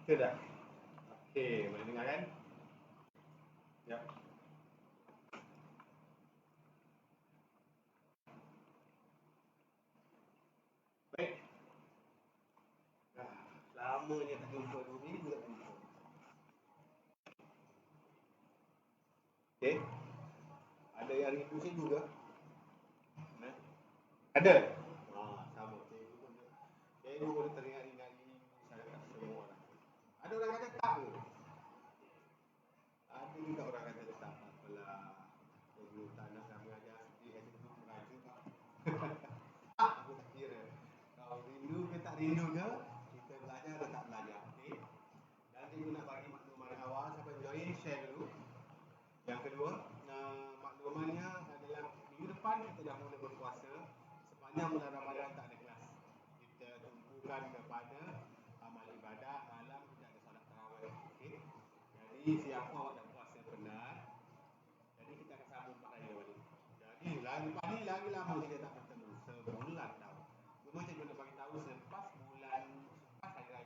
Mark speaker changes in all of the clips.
Speaker 1: Betul tak? Okey, boleh dengar kan? Ya. Baik. Lamanya tak jumpa 2 minggu tak jumpa. Okey. Ada yang rindu saya juga. Ada? Sama. Cikgu boleh teringat-ingat ini saya kat semua orang. Ada orang kata tak ke? Ada juga orang kata tak. Apalah. Cikgu tak nak kami ajar seperti cikgu merajuk. Aku tak kira. Kau rindu ke tak rindu ke? Kita belajar atau tak belajar. Okey? Dan cikgu nak bagi makluman awal. Siapa yang join, share dulu. Yang kedua, maklumannya adalah minggu depan kita dah mula berpuasa. Sepanjang bulan Ramadan tak ada kelas. Kita tumpukan kepada amal ibadah malam kita ada solat tarawih. Okey. Jadi siapa awak dah puasa penat, jadi kita akan sambung 4 hari balik. Jadi lepas ni lagi lama kita tak bertemu, sebulan tau. Cuma cikgu nak bagi tahu selepas hari raya,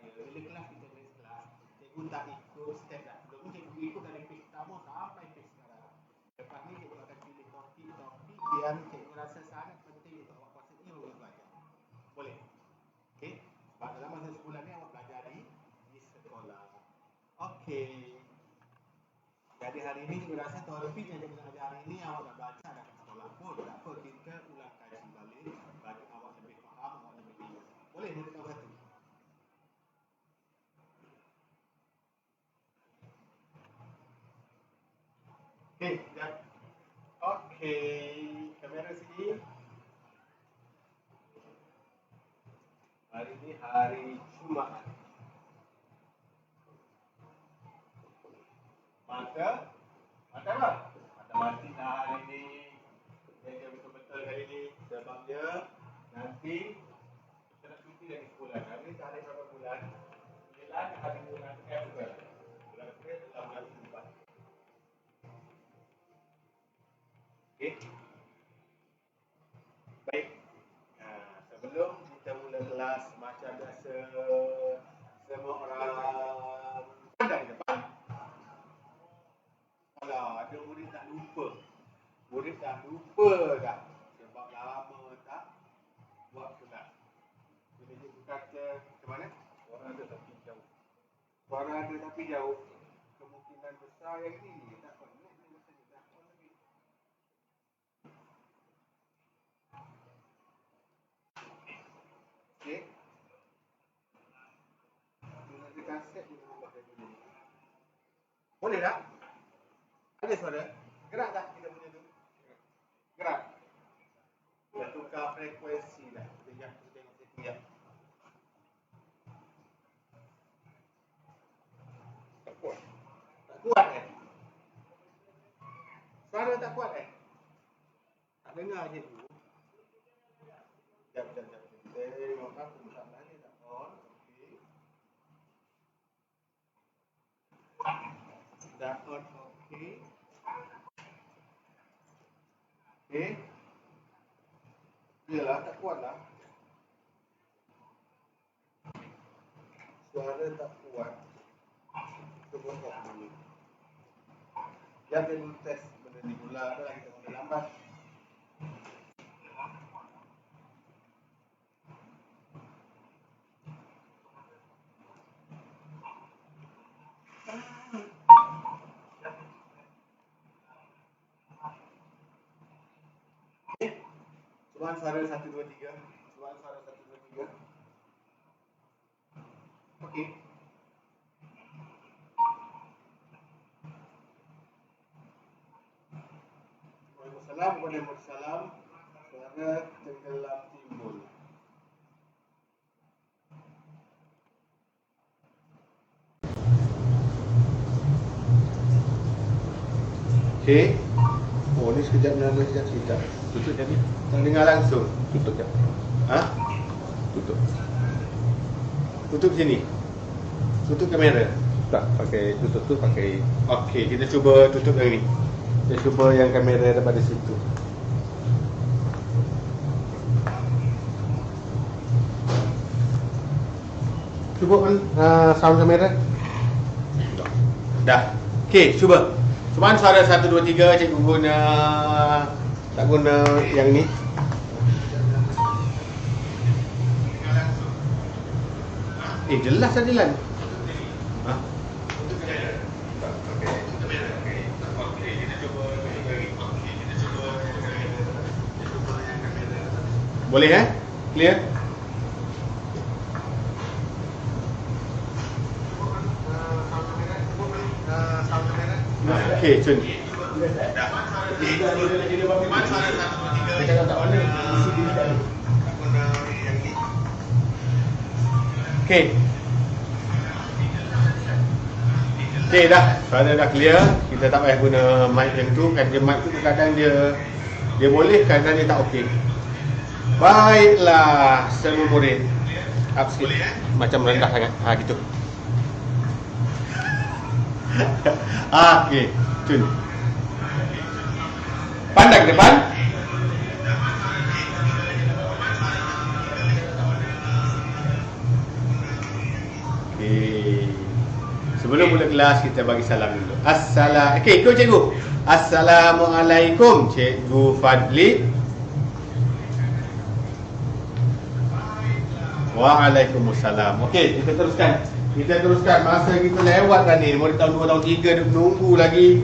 Speaker 1: bila kelas kita next kelas, cikgu tak ikut step dah. Dulu cikgu ikut dari page pertama sampai page sekarang. Lepas ni cikgu akan pilih topik-topik yang cikgu rasa sangat penting untuk awak puasa ni untuk belajar. Boleh? Okey? Sebab dalam masa sebulan ni awak belajar di sekolah. Okey. Jadi hari ni cikgu rasa topik yang cikgu nak ajar hari ni awak dah baca dah kat sekolah pun. Tak apa, kita ulang kaji balik bagi awak lebih faham, awak lebih ingat. Boleh murid nombor 1? Okey, sekejap. Okey, kamera sini. Hari ni hari Jumaat. Maka apa? Matematik dah hari ni. Jaga betul-betul hari ni. Sebabnya nanti kita nak cuti lagi sebulan. Hari ni hari berapa bulan? 9 hari bulan April. Bulan April adalah bulan keempat. Okey. Baik. Sebelum kita mula kelas macam biasa, semua orang pandang di depan. Alah, ada murid tak lupa. Murid dah lupa dah. Sebab lama tak buat kelas. Bila cikgu kata, ke mana? Suara ada tapi jauh. Suara ada tapi jauh. Kemungkinan besar yang ini. Tak apa. Okey. Bila ada kaset, dia ubah dari dulu. Boleh tak? Ada suara? Gerak tak kita punya tu? Gerak. Dah tukar frekuensi dah. Sekejap, kita tengok sekejap. Tak kuat. Tak kuat Suara tak kuat tak dengar cikgu. Sekejap. Kita tengok apa masalahnya tak on. Okey. Dah on. Okey. Okey. Yalah, tak kuat lah. Suara tak kuat. Cuba off dulu. Yang dulu test benda ni pula adalah kita mula lambat. Cuba suara 1, 2, 3. Cuba suara 1, 2, 3. Okey. Waalaikumsalam. Suara tenggelam timbul. Okey. Oh, ni sekejap nada sekejap. Tutup jadi. Tak dengar langsung.
Speaker 2: Tutup je.
Speaker 1: Ha?
Speaker 2: Tutup.
Speaker 1: Tutup sini. Tutup kamera.
Speaker 2: Tak, pakai tutup tu pakai.
Speaker 1: Okey, kita cuba tutup yang ni. Kita cuba yang kamera daripada situ. Cuba sound kamera. Dah. Okey, cuba. Cuman suara 1 2 3 cikgu guna tak guna yang ni. Jelas lah jalan. Ha? Boleh Clear? Okey, cun. Okey. Okey dah. Suara dah clear. Kita tak payah guna mic yang tu. Kan dia mic tu kadang dia boleh, kadang dia tak okey. Baiklah, semua murid. Up sikit. Macam rendah sangat. Gitu. Okey, cun. Pandang depan. Okey. Sebelum mula kelas kita bagi salam dulu. Okey, ikut cikgu. Assalamualaikum Cikgu Fadli. Waalaikumsalam. Okey, kita teruskan. Masa kita lewat dah ni. Murid tahun 2, tahun 3 duk nunggu lagi.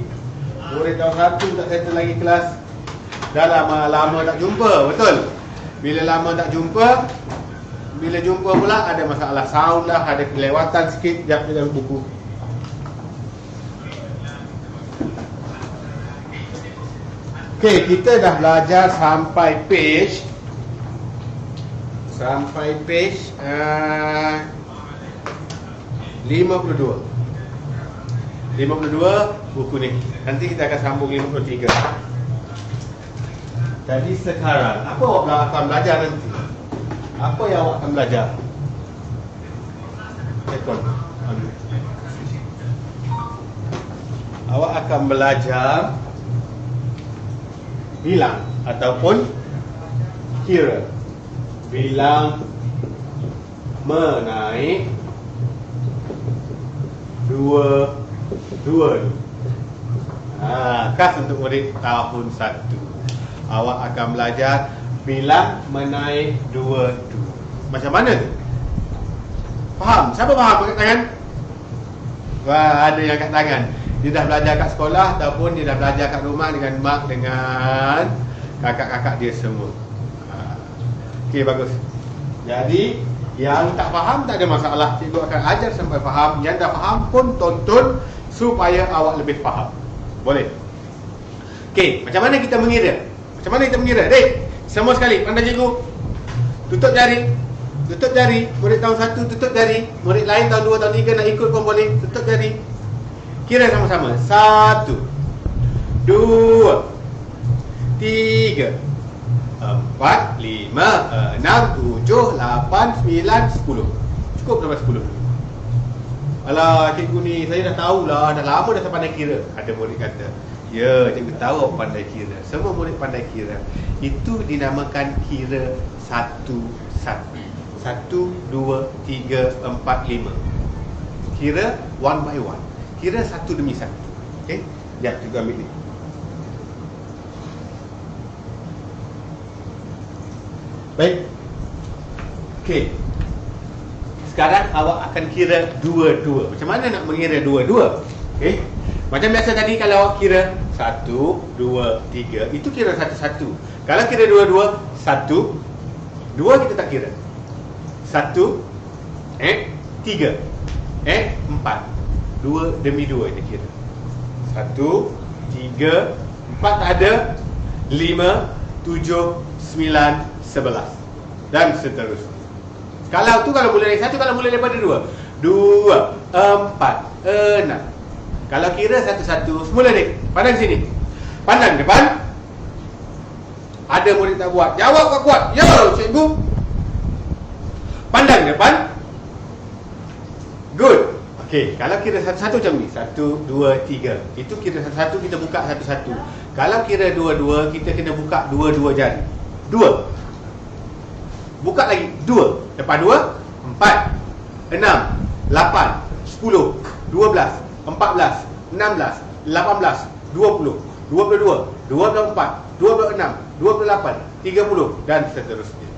Speaker 1: Murid tahun 1 tak settle lagi kelas. Dah lama tak jumpa, betul? Bila lama tak jumpa, bila jumpa pula ada masalah sound lah, ada kelewatan sikit jap dalam buku. Okey, kita dah belajar sampai page 52 buku ni. Nanti kita akan sambung 53. Jadi sekarang apa awak akan belajar nanti? Apa yang awak akan belajar? Awak akan belajar bilang ataupun kira. Bilang menaik dua. Khas untuk murid tahun 1. Awak akan belajar bilang menaik dua. Macam mana tu? Faham? Siapa faham? Angkat tangan. Wah, ada yang angkat tangan. Dia dah belajar kat sekolah ataupun dia dah belajar kat rumah dengan mak, dengan kakak-kakak dia semua. Okey, bagus. Jadi yang tak faham tak ada masalah. Cikgu akan ajar sampai faham. Yang dah faham pun tonton supaya awak lebih faham. Boleh? Okey, macam mana kita mengira? Dek, semua sekali pandang cikgu. Tutup jari. Murid tahun 1 tutup jari. Murid lain tahun 2, tahun 3 nak ikut pun boleh. Tutup jari. Kira sama-sama. 1 2 3 4 5 6 7 8 9 10. Cukup sampai 10. Alah, cikgu ni saya dah tahulah, dah lama dah saya pandai kira. Ada murid kata, ya, cikgu tahu awak pandai kira. Semua murid pandai kira. Itu dinamakan kira 1 1. 1 2 3 4 5. Kira one by one. Kira satu demi satu. Okey? Ya, cikgu ambil ni. Baik. Okey. Sekarang awak akan kira dua-dua. Macam mana nak mengira dua-dua? Okey. Macam biasa tadi kalau awak kira 1 2 3, itu kira satu-satu. Kalau kira dua-dua, 1 2 kita tak kira. 1 3 4. 2 demi 2 kita kira. 1 3 4 tak ada. 5 7 9 11 dan seterusnya. Kalau mula dari 1, kalau mula daripada 2 4 6. Kalau kira satu-satu, semula dek. Pandang sini. Pandang depan. Ada murid tak buat, jawab kuat-kuat. Ya, cikgu. Pandang depan. Good. Okey, kalau kira satu-satu macam ni, 1 2 3. Itu kira satu-satu, kita buka satu-satu. Kalau kira dua-dua, kita kena buka dua-dua jari. 2. Buka lagi 2. Lepas 2 4 6 6, 8, 10, 12, 14, 16, 18, 20, 22, 24, 26, 28, 30 dan seterusnya.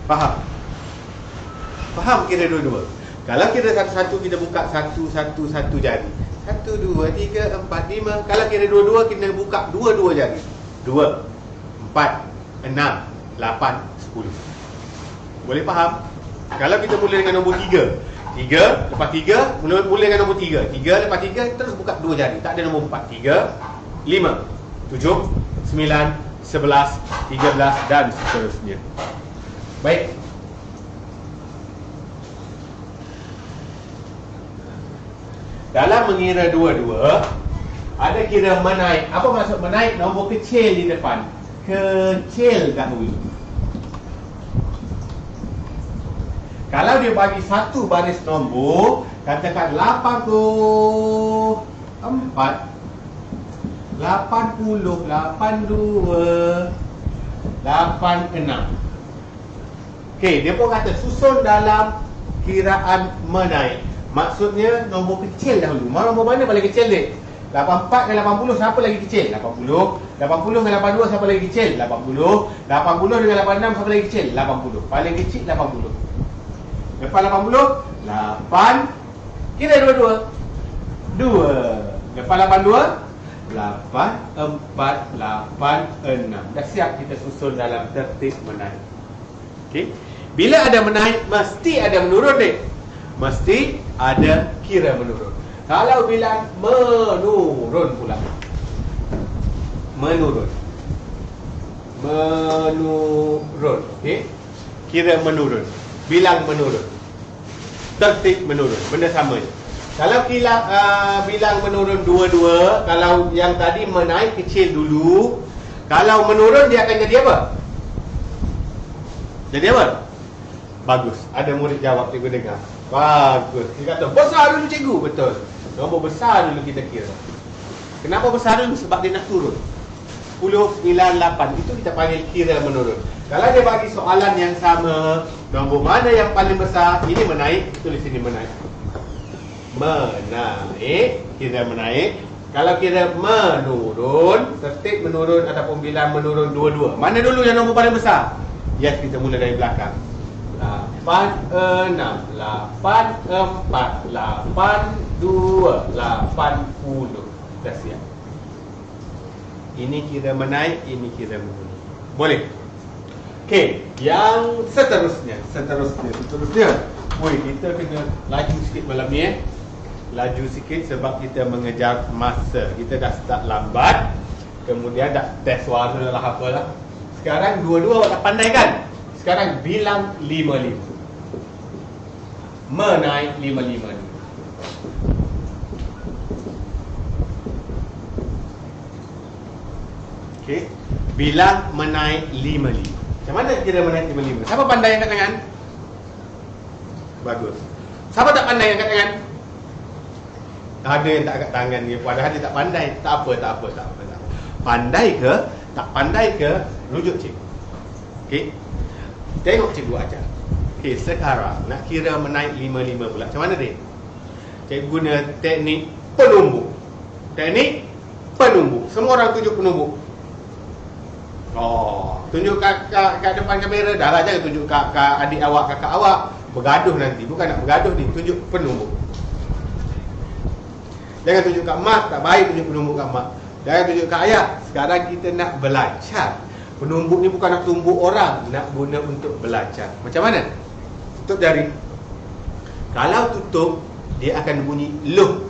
Speaker 1: Faham? Faham kira dua-dua? Kalau kira satu-satu kita buka satu jari. 1, 2, 3, 4, 5. Kalau kira dua-dua kita buka dua-dua jari. 2, 4, 6, 8, 10. Boleh faham? Kalau kita mula dengan nombor 3, 3, lepas 3, mula dengan nombor 3, 3, lepas 3, terus buka 2 jari. Tak ada nombor 4, 3, 5, 7, 9, 11, 13 dan seterusnya. Baik. Dalam mengira dua-dua, ada kira menaik. Apa maksud menaik? Nombor kecil di depan. Kecil dahulu. Kalau dia bagi satu baris nombor, katakan 84, 80, 82, 86. Okey, dia pun kata susun dalam kiraan menaik. Maksudnya nombor kecil dahulu. Nombor mana paling kecil dia? 84 dengan 80 siapa lagi kecil? 80. 80 dengan 82 siapa lagi kecil? 80. 80 dengan 86 siapa lagi kecil? 80. Paling kecil 80. Lepas 80, 8. Kira dua-dua. 2. Lepas 82, 8, 4, 8, 6. Dah siap kita susun dalam tertib menaik. Okey. Bila ada menaik, mesti ada menurun dek. Mesti ada kira menurun. Kalau bilang menurun pula. Menurun. Okey. Kira menurun. Bilang menurun. Tertib menurun. Benda sama je. Kalau bilang menurun dua-dua, kalau yang tadi menaik kecil dulu, kalau menurun dia akan jadi apa? Jadi apa? Bagus. Ada murid jawab, cikgu dengar. Bagus. Dia kata, besar dulu cikgu. Betul. Nombor besar dulu kita kira. Kenapa besar dulu? Sebab dia nak turun. 10, 9, 8. Itu kita panggil kira menurun. Kalau dia bagi soalan yang sama, nombor mana yang paling besar? Ini menaik, tulis sini menaik. Menaik, kira menaik. Kalau kira menurun, tertib menurun ataupun bilang menurun dua-dua. Mana dulu yang nombor paling besar? Yes, kita mula dari belakang. 8, 6, 8, 4, 8, 2, 80. Dah siap. Ini kira menaik, ini kira menurun. Boleh? Okey, yang seterusnya. Woi, kita kena laju sikit malam ni Laju sikit sebab kita mengejar masa. Kita dah start lambat. Kemudian dah test suara lah apalah. Sekarang dua-dua awak dah pandai kan? Sekarang bilang 5-5. Menaik 5-5 ni. Okey. Bilang menaik 5-5. Macam mana kira menaik 5-5? Siapa pandai angkat tangan? Bagus. Siapa tak pandai angkat tangan? Ada yang tak angkat tangan ni. Padahal dia tak pandai. Tak apa. Pandai ke? Tak pandai ke? Rujuk cikgu. Okey. Tengok cikgu ajar. Okey, sekarang nak kira menaik 5-5 pula. Macam mana dia? Cikgu guna teknik penumbuk. Teknik penumbuk. Semua orang tunjuk penumbuk. Tunjuk kat depan kamera. Dah lah, jangan tunjuk kat adik awak, kakak awak. Bergaduh nanti. Bukan nak bergaduh ni. Tunjuk penumbuk. Jangan tunjuk kat mak. Tak baik tunjuk penumbuk kat mak. Jangan tunjuk kat ayah. Sekarang kita nak belajar. Penumbuk ni bukan nak tumbuk orang. Nak guna untuk belajar. Macam mana? Tutup jari. Kalau tutup, dia akan bunyi loh.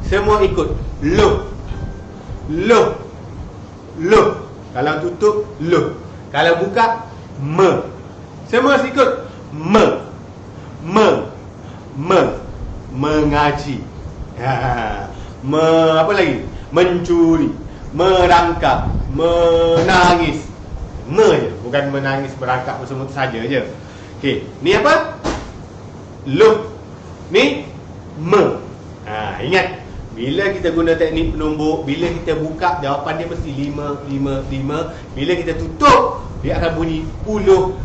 Speaker 1: Semua ikut. Loh. Kalau tutup, loh. Kalau buka, me. Semua ikut. Mengaji. Apa lagi? Mencuri. Merangkap. Menangis. Je. Bukan menangis, merangkap semua tu saja je. Okey, ni apa? Loh. Ni me. Ingat, bila kita guna teknik penumbuk, bila kita buka, jawapan dia mesti 5. Bila kita tutup, dia akan bunyi 10.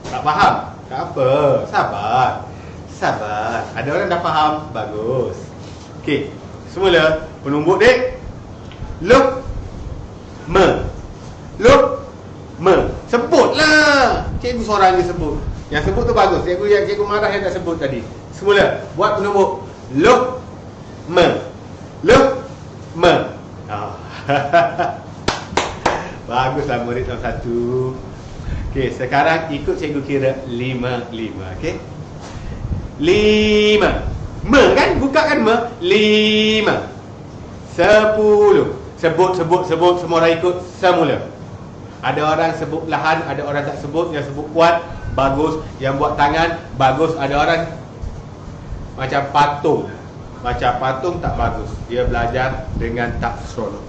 Speaker 1: Tak faham? Tak apa, sabar. Sabar. Ada orang dah faham? Bagus. Okey, semula penumbuk dek. Luk me. Luk me. Sebutlah. Cikgu seorang je sebut. Yang sebut tu bagus. Cikgu marah yang tak sebut tadi. Semula buat penumbuk. Luk me. Luk me. Baguslah murid tahun 1. Okey, sekarang ikut cikgu kira 5. Okey. 5. Me kan? Buka kan me? 5. 10. Sebut semua orang ikut semula. Ada orang sebut lahan, ada orang tak sebut. Yang sebut kuat, bagus. Yang buat tangan, bagus. Ada orang macam patung. Macam patung tak bagus. Dia belajar dengan tak seronok.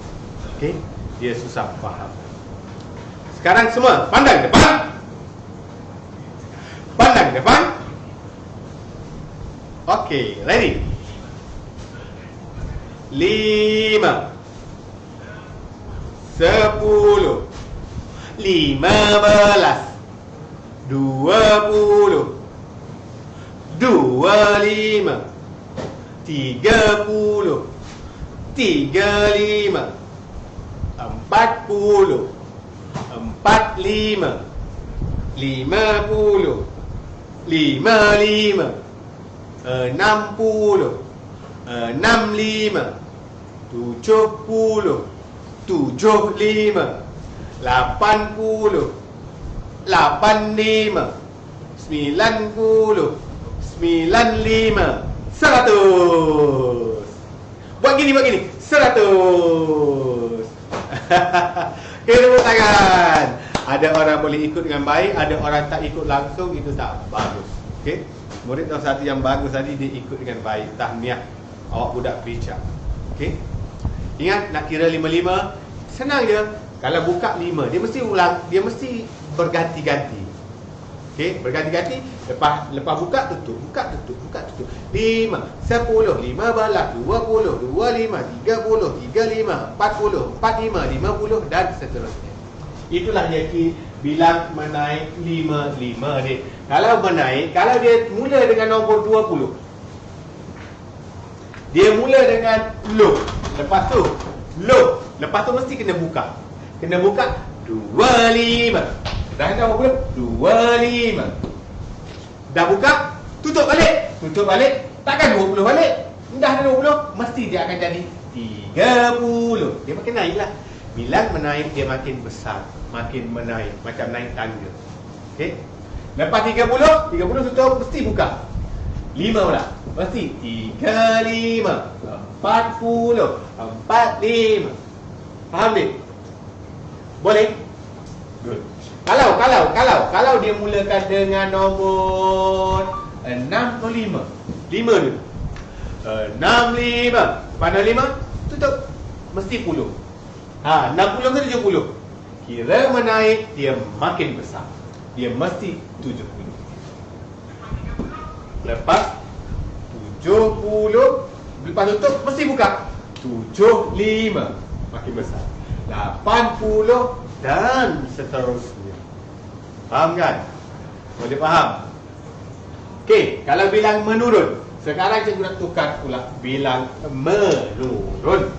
Speaker 1: Okey? Dia susah faham. Sekarang semua pandang depan. Pandang depan. Okey, ready? 5 10 15 20 25 30 35 40 45 50 55 60 65 70 75 80 85 90 95 100. Buat gini 100. Okay, tepuk tangan. Ada orang boleh ikut dengan baik, ada orang tak ikut langsung, itu tak bagus. Okey. Murid tahun 1 yang bagus tadi dia ikut dengan baik. Tahniah. Awak budak bijak. Okey. Ingat nak kira 5-5, senang je. Kalau buka 5, dia mesti ulang, dia mesti berganti-ganti. Okey, berganti-ganti. Lepas buka tutup, buka tutup, buka tutup. 5, 10, 15, 20, 25, 30, 35, 40, 45, 50 dan seterusnya. Itulah dia bilang menaik 5 dia. Kalau menaik, kalau dia mula dengan nombor 20, dia mula dengan low. Lepas tu low. Lepas tu mesti kena buka. Kena buka 25. Dah dah berapa? 25. Dah buka, tutup balik. Tutup balik. Takkan 20 balik. Dah 20, mesti dia akan jadi 30. Dia makin naik lah. Bila menaik dia makin besar, makin menaik, macam naik tangga. Okey. Lepas 30 tutup, mesti buka. 5 pula. Mesti 35, 40, 45. Faham tak? Boleh? Good. Kalau dia mulakan dengan nombor 6 atau 5. 5 dulu. 65. Pandang 5, tutup. Mesti 10. 60 ke 70. Kira menaik, dia makin besar. Dia mesti 70. Lepas 70, lepas tutup, mesti buka 75. Makin besar. 80 dan seterusnya. Faham kan? Boleh faham? Okey, kalau bilang menurun, sekarang cikgu nak tukar pula bilang menurun.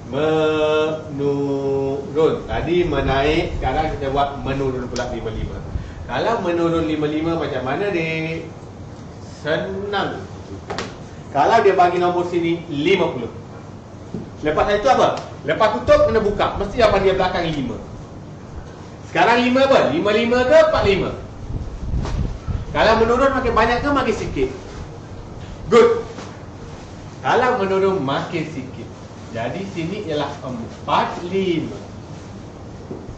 Speaker 1: Menurun. Tadi menaik, sekarang kita buat menurun pula 55. Kalau menurun 55 macam mana dek? Senang. Kalau dia bagi nombor sini 50. Lepas itu apa? Lepas tutup kena buka. Mesti apa dia belakang 5. Sekarang 5 apa? 55 ke 45? Kalau menurun makin banyak ke makin sikit? Good. Kalau menurun makin sikit. Jadi sini ialah 45.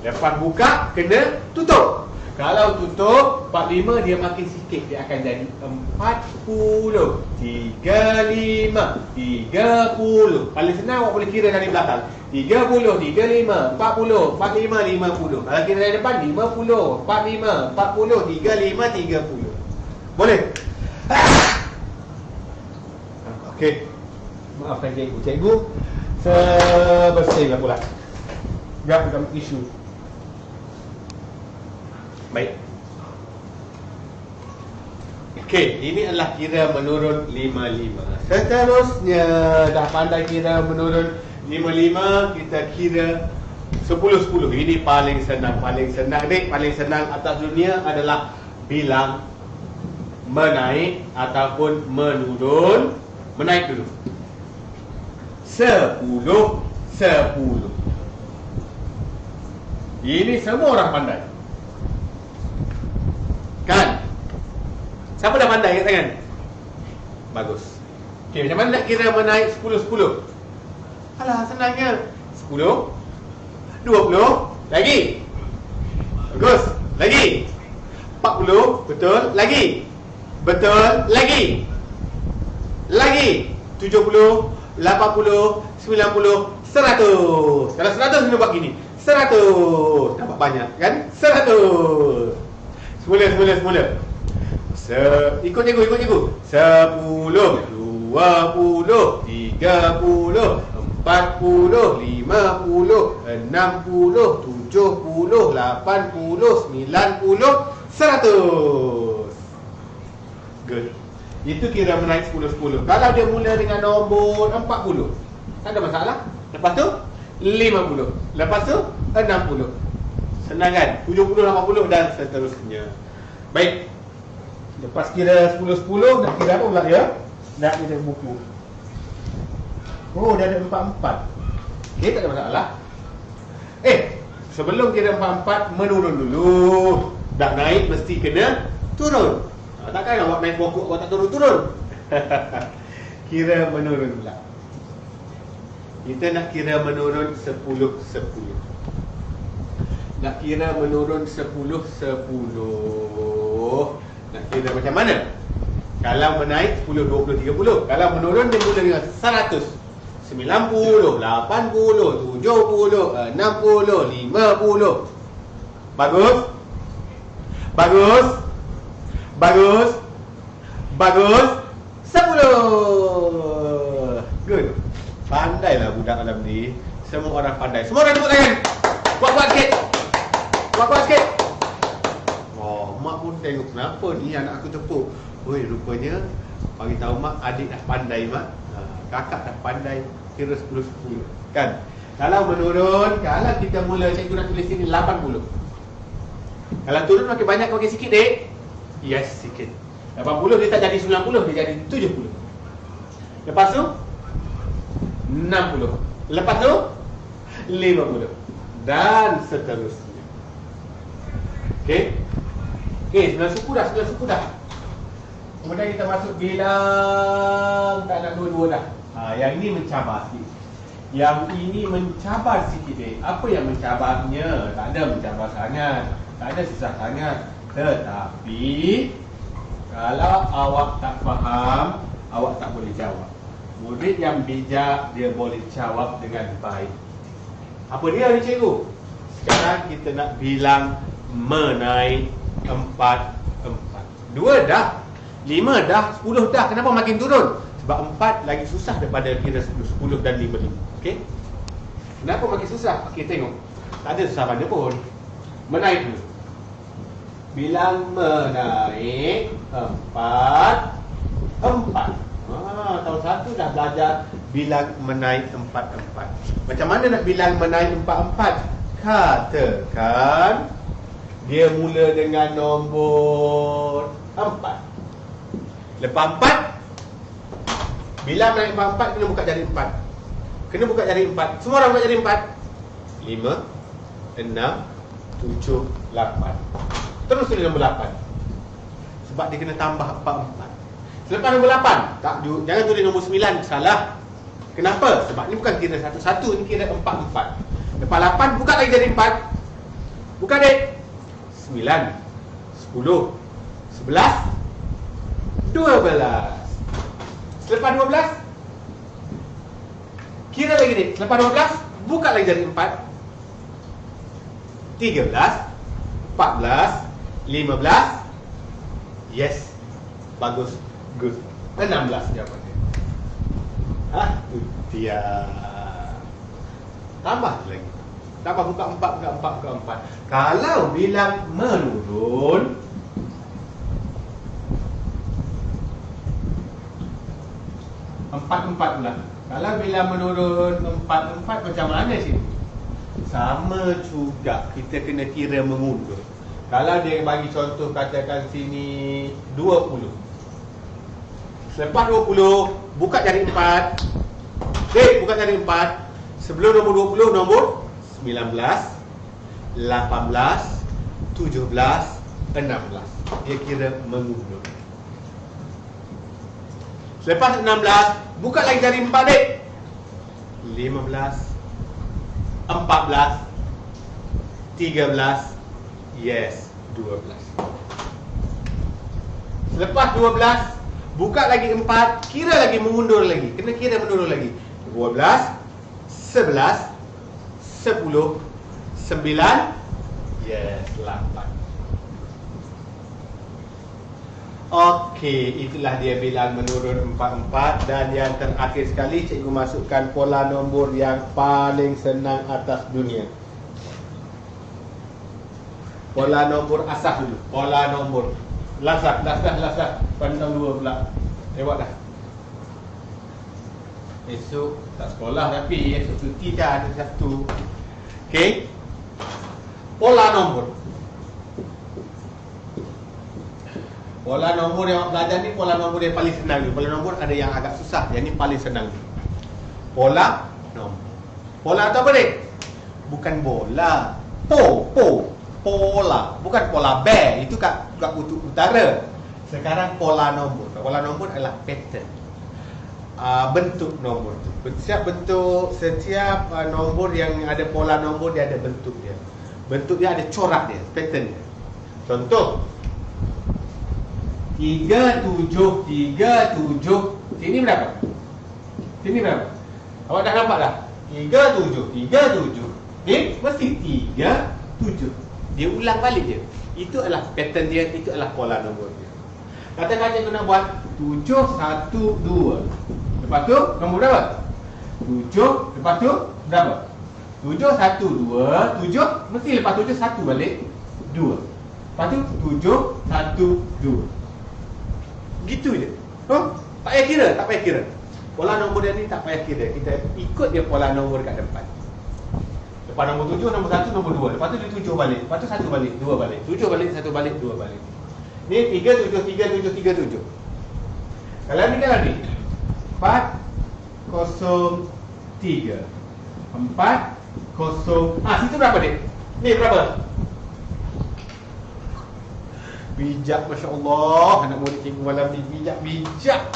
Speaker 1: Lepas buka kena tutup. Kalau tutup 45 dia makin sikit, dia akan jadi 40, 35, 30. Paling senang awak boleh kira dari belakang. 30, 35, 40, 45, 50. Kalau kira dari depan 50, 45, 40, 35, 30. Boleh? Okey. Maafkan cikgu. Cikgu sebersihlah pula. Enggak bukan isu.
Speaker 3: Baik. Okey, ini adalah kira menurun 55. Seterusnya, dah pandai kira menurun 55, kita kira 10-10. Ini paling senang, paling senang ni, paling senang atas dunia adalah bilang menaik ataupun menurun. Menaik dulu. 10. Ini semua orang pandai. Kan? Siapa dah pandai kat tangan? Bagus. Okey, macam mana nak kira menaik 10-10? Alah, senangnya. 10, 20, lagi. Bagus. Lagi. 40, betul. Lagi. Betul. Lagi. Lagi. 70, 80, 90, 100. Kalau 100 kena buat gini. 100. Nampak banyak kan? 100. Semula. Ikut cikgu. 10, 20, 30, 40, 50, 60, 70, 80, 90, 100. Good. Itu kira menaik 10-10. Kalau dia mula dengan nombor 40, tak ada masalah. Lepas tu 50. Lepas tu 60. Senang kan? 70, 80 dan seterusnya. Baik. Lepas kira 10-10, nak kira apa pula dia? Nak kira buku. Oh, dia ada 4-4. Okey, tak ada masalah. Sebelum kira 4-4, menurun dulu. Dah naik, mesti kena turun. Takkan awak main pokok, awak tak turun-turun. Kira menurun pula. Kita nak kira menurun 10-10. Nak kira menurun 10-10. Nak kira macam mana? Kalau menaik 10, 20, 30. Kalau menurun dia mula dengan 100, 90, 80, 70, 60, 50. Bagus? Bagus? Bagus? Bagus? 10. Good. Pandailah budak alam ni. Semua orang pandai. Semua orang tepuk tangan. Kuat-kuat sikit. Kuat-kuat sikit. Oh, mak pun tengok kenapa ni anak aku tepuk. Oi, rupanya bagi tahu mak adik dah pandai mak. Kakak dah pandai kira 10-10. Kan? Kalau menurun, kalau kita mula cikgu nak tulis sini 80. Kalau turun makin banyak makin sikit dek. Yes, sikit. 80 dia tak jadi 90, dia jadi 70. Lepas tu 60. Lepas tu 50. Dan seterusnya. Okey. Okey, 9 suku dah. Kemudian kita masuk bilang tak nak dua-dua dah. Yang ini mencabar sikit. Yang ini mencabar sikit dek. Apa yang mencabarnya? Tak ada mencabar sangat. Tak ada susah sangat. Tetapi kalau awak tak faham, awak tak boleh jawab. Murid yang bijak, dia boleh jawab dengan baik. Apa dia ni cikgu? Sekarang kita nak bilang menaik 4. 2 dah, 5 dah, 10 dah. Kenapa makin turun? Sebab 4 lagi susah daripada kira 10 dan 5. Okey? Kenapa makin susah? Okey, tengok. Tak ada susah mana pun. Menaik dulu. Bilang menaik 4. Tahun 1 dah belajar bilang menaik 4. Macam mana nak bilang menaik 4? Katakan dia mula dengan nombor 4. Lepas 4, bilang menaik 4 kena buka jari 4. Kena buka jari 4. Semua orang buka jari 4. 5, 6, 7, 8. Terus tulis nombor 8. Sebab dia kena tambah 4. Selepas nombor 8, jangan tulis nombor 9, salah. Kenapa? Sebab ni bukan kira 1-1, ni kira 4-4. Lepas 8, buka lagi jari 4. Buka dek. 9, 10, 11, 12. Selepas 12, kira lagi dek. Selepas 12, buka lagi jari 4. 13, 14, 15. Yes. Bagus. Good. 16 jawapannya. Itu dia. Tambah lagi. Tambah buka 4. Kalau bilang menurun, empat pula. Kalau bilang menurun 4 macam mana sih? Sama juga kita kena kira mengundur. Kalau dia bagi contoh katakan sini 20. Selepas 20, buka jari 4. Buka jari 4. Sebelum nombor 20, nombor 19, 18, 17, 16. Dia kira mengundur. Selepas 16, buka lagi jari 4, dek. 15, 14, 13, yes, 12. Selepas 12, buka lagi 4, kira lagi mengundur lagi. Kena kira menurun lagi. 12, 11, 10, 9, yes, 8. Okey, itulah dia bilang menurun 4. Dan yang terakhir sekali, cikgu masukkan pola nombor yang paling senang atas dunia. Pola nombor asas dulu. Pola nombor lasah. Pandang 2 pula. Lewat dah. Esok tak sekolah tapi esok cuti dah ada satu. Okey. Pola nombor. Pola nombor yang belajar ni pola nombor yang paling senang ni. Pola nombor ada yang agak susah. Yang ni paling senang ni. Pola nombor. Pola tu apa ni? Bukan bola. Pola. Bukan pola bear. Itu kat kutub utara. Sekarang pola nombor. Pola nombor adalah pattern. Bentuk nombor tu. Setiap nombor yang ada pola nombor dia ada bentuk dia. Bentuk dia ada corak dia, pattern dia. Contoh 37. Sini berapa? Awak dah nampak dah? 37. Ni mesti 37. Dia ulang balik je. Itu adalah pattern dia, itu adalah pola nombor dia. Katakan cikgu nak buat 712. Lepas tu nombor berapa? 7. Lepas tu berapa? 712. 7 mesti lepas 7 1 balik 2. Lepas tu 712. Gitu je. Tak payah kira. Pola nombor dia ni tak payah kira. Kita ikut dia pola nombor kat depan. Lepas nombor 7, nombor 1, nombor 2. Lepas tu dia 7 balik. Lepas tu 1 balik, 2 balik. 7 balik, 1 balik, 2 balik. Ni 37. Kalau ni 403. 40. Situ berapa ni? Ni berapa? Bijak, Masya Allah. Anak murid cikgu malam ni bijak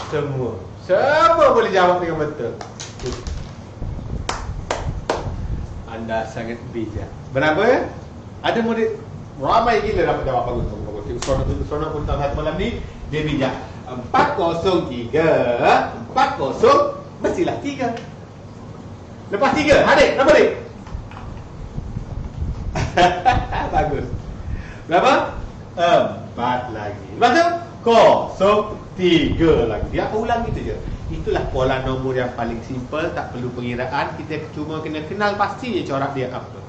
Speaker 3: semua. Semua boleh jawab dengan betul. Anda sangat bijak. Berapa ya? Ada murid ramai gila dapat jawab bagus. Sonok pun tahu satu malam ni dia bijak. 403. 40 mestilah 3. Lepas 3, adik, berapa adik? Bagus. Berapa? 4 lagi. Lepas tu 03 lagi. Dia akan ulang gitu je. Itulah pola nombor yang paling simple, tak perlu pengiraan. Kita cuma kena kenal pasti je corak dia apa.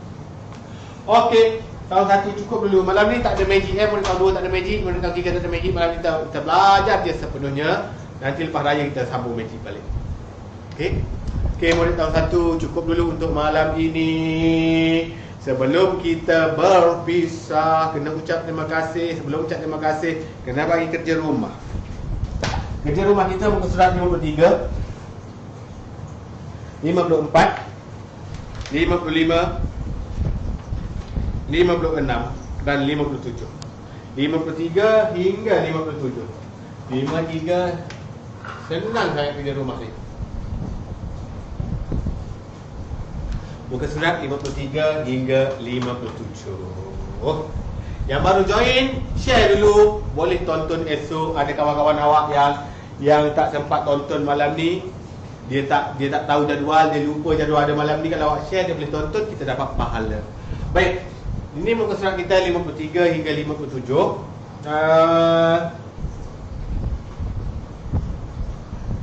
Speaker 3: Okey, tahun 1 cukup dulu. Malam ni tak ada magic murid tahun 2 tak ada magic, murid tahun 3 tak ada magic. Malam ni kita belajar dia sepenuhnya. Nanti lepas raya kita sambung magic balik. Okey, murid tahun 1 cukup dulu untuk malam ini. Sebelum kita berpisah, kena ucap terima kasih. Sebelum ucap terima kasih, kena bagi kerja rumah. Kerja rumah kita muka surat 53, 54, 55, 56 dan 57. 53 hingga 57. 53 senang sangat kerja rumah ni. Muka surat 53 hingga 57. Yang baru join, share dulu. Boleh tonton esok. Ada kawan-kawan awak yang tak sempat tonton malam ni, Dia tak tahu jadual, dia lupa jadual ada malam ni. Kalau awak share, dia boleh tonton, kita dapat pahala. Baik, ini muka surat kita 53 hingga 57.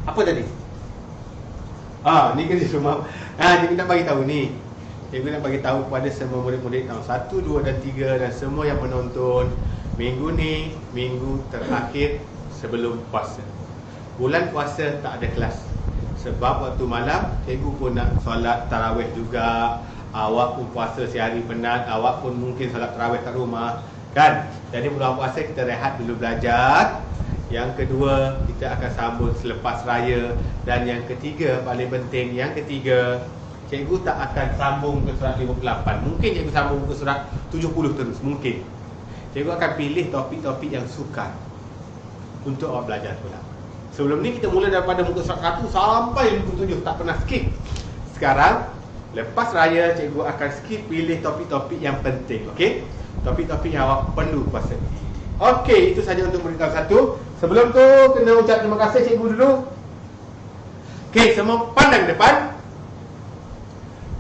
Speaker 3: Apa tadi? Ni kerja rumah. Dia nak bagi tahu ni. cikgu nak bagi tahu kepada semua murid-murid tahun 1, 2 dan 3 dan semua yang menonton, minggu ni minggu terakhir sebelum puasa. Bulan puasa tak ada kelas. Sebab waktu malam cikgu pun nak solat tarawih juga. Awak pun puasa sehari penat, awak pun mungkin solat tarawih kat rumah, kan? Jadi bulan puasa kita rehat dulu belajar. Yang kedua, kita akan sambung selepas raya. Dan yang ketiga, paling penting, yang ketiga, cikgu tak akan sambung ke surat 58. Mungkin cikgu sambung ke surat 70 terus, mungkin. Cikgu akan pilih topik-topik yang sukar untuk awak belajar pula. Sebelum ni kita mula daripada muka surat 1 sampai muka 7, tak pernah skip. Sekarang, lepas raya, cikgu akan skip, pilih topik-topik yang penting, okey? Topik-topik yang awak perlu kuasai. Okey, itu saja untuk murid tahun 1. Sebelum tu, kena ucap terima kasih cikgu dulu. Okey, semua pandang depan.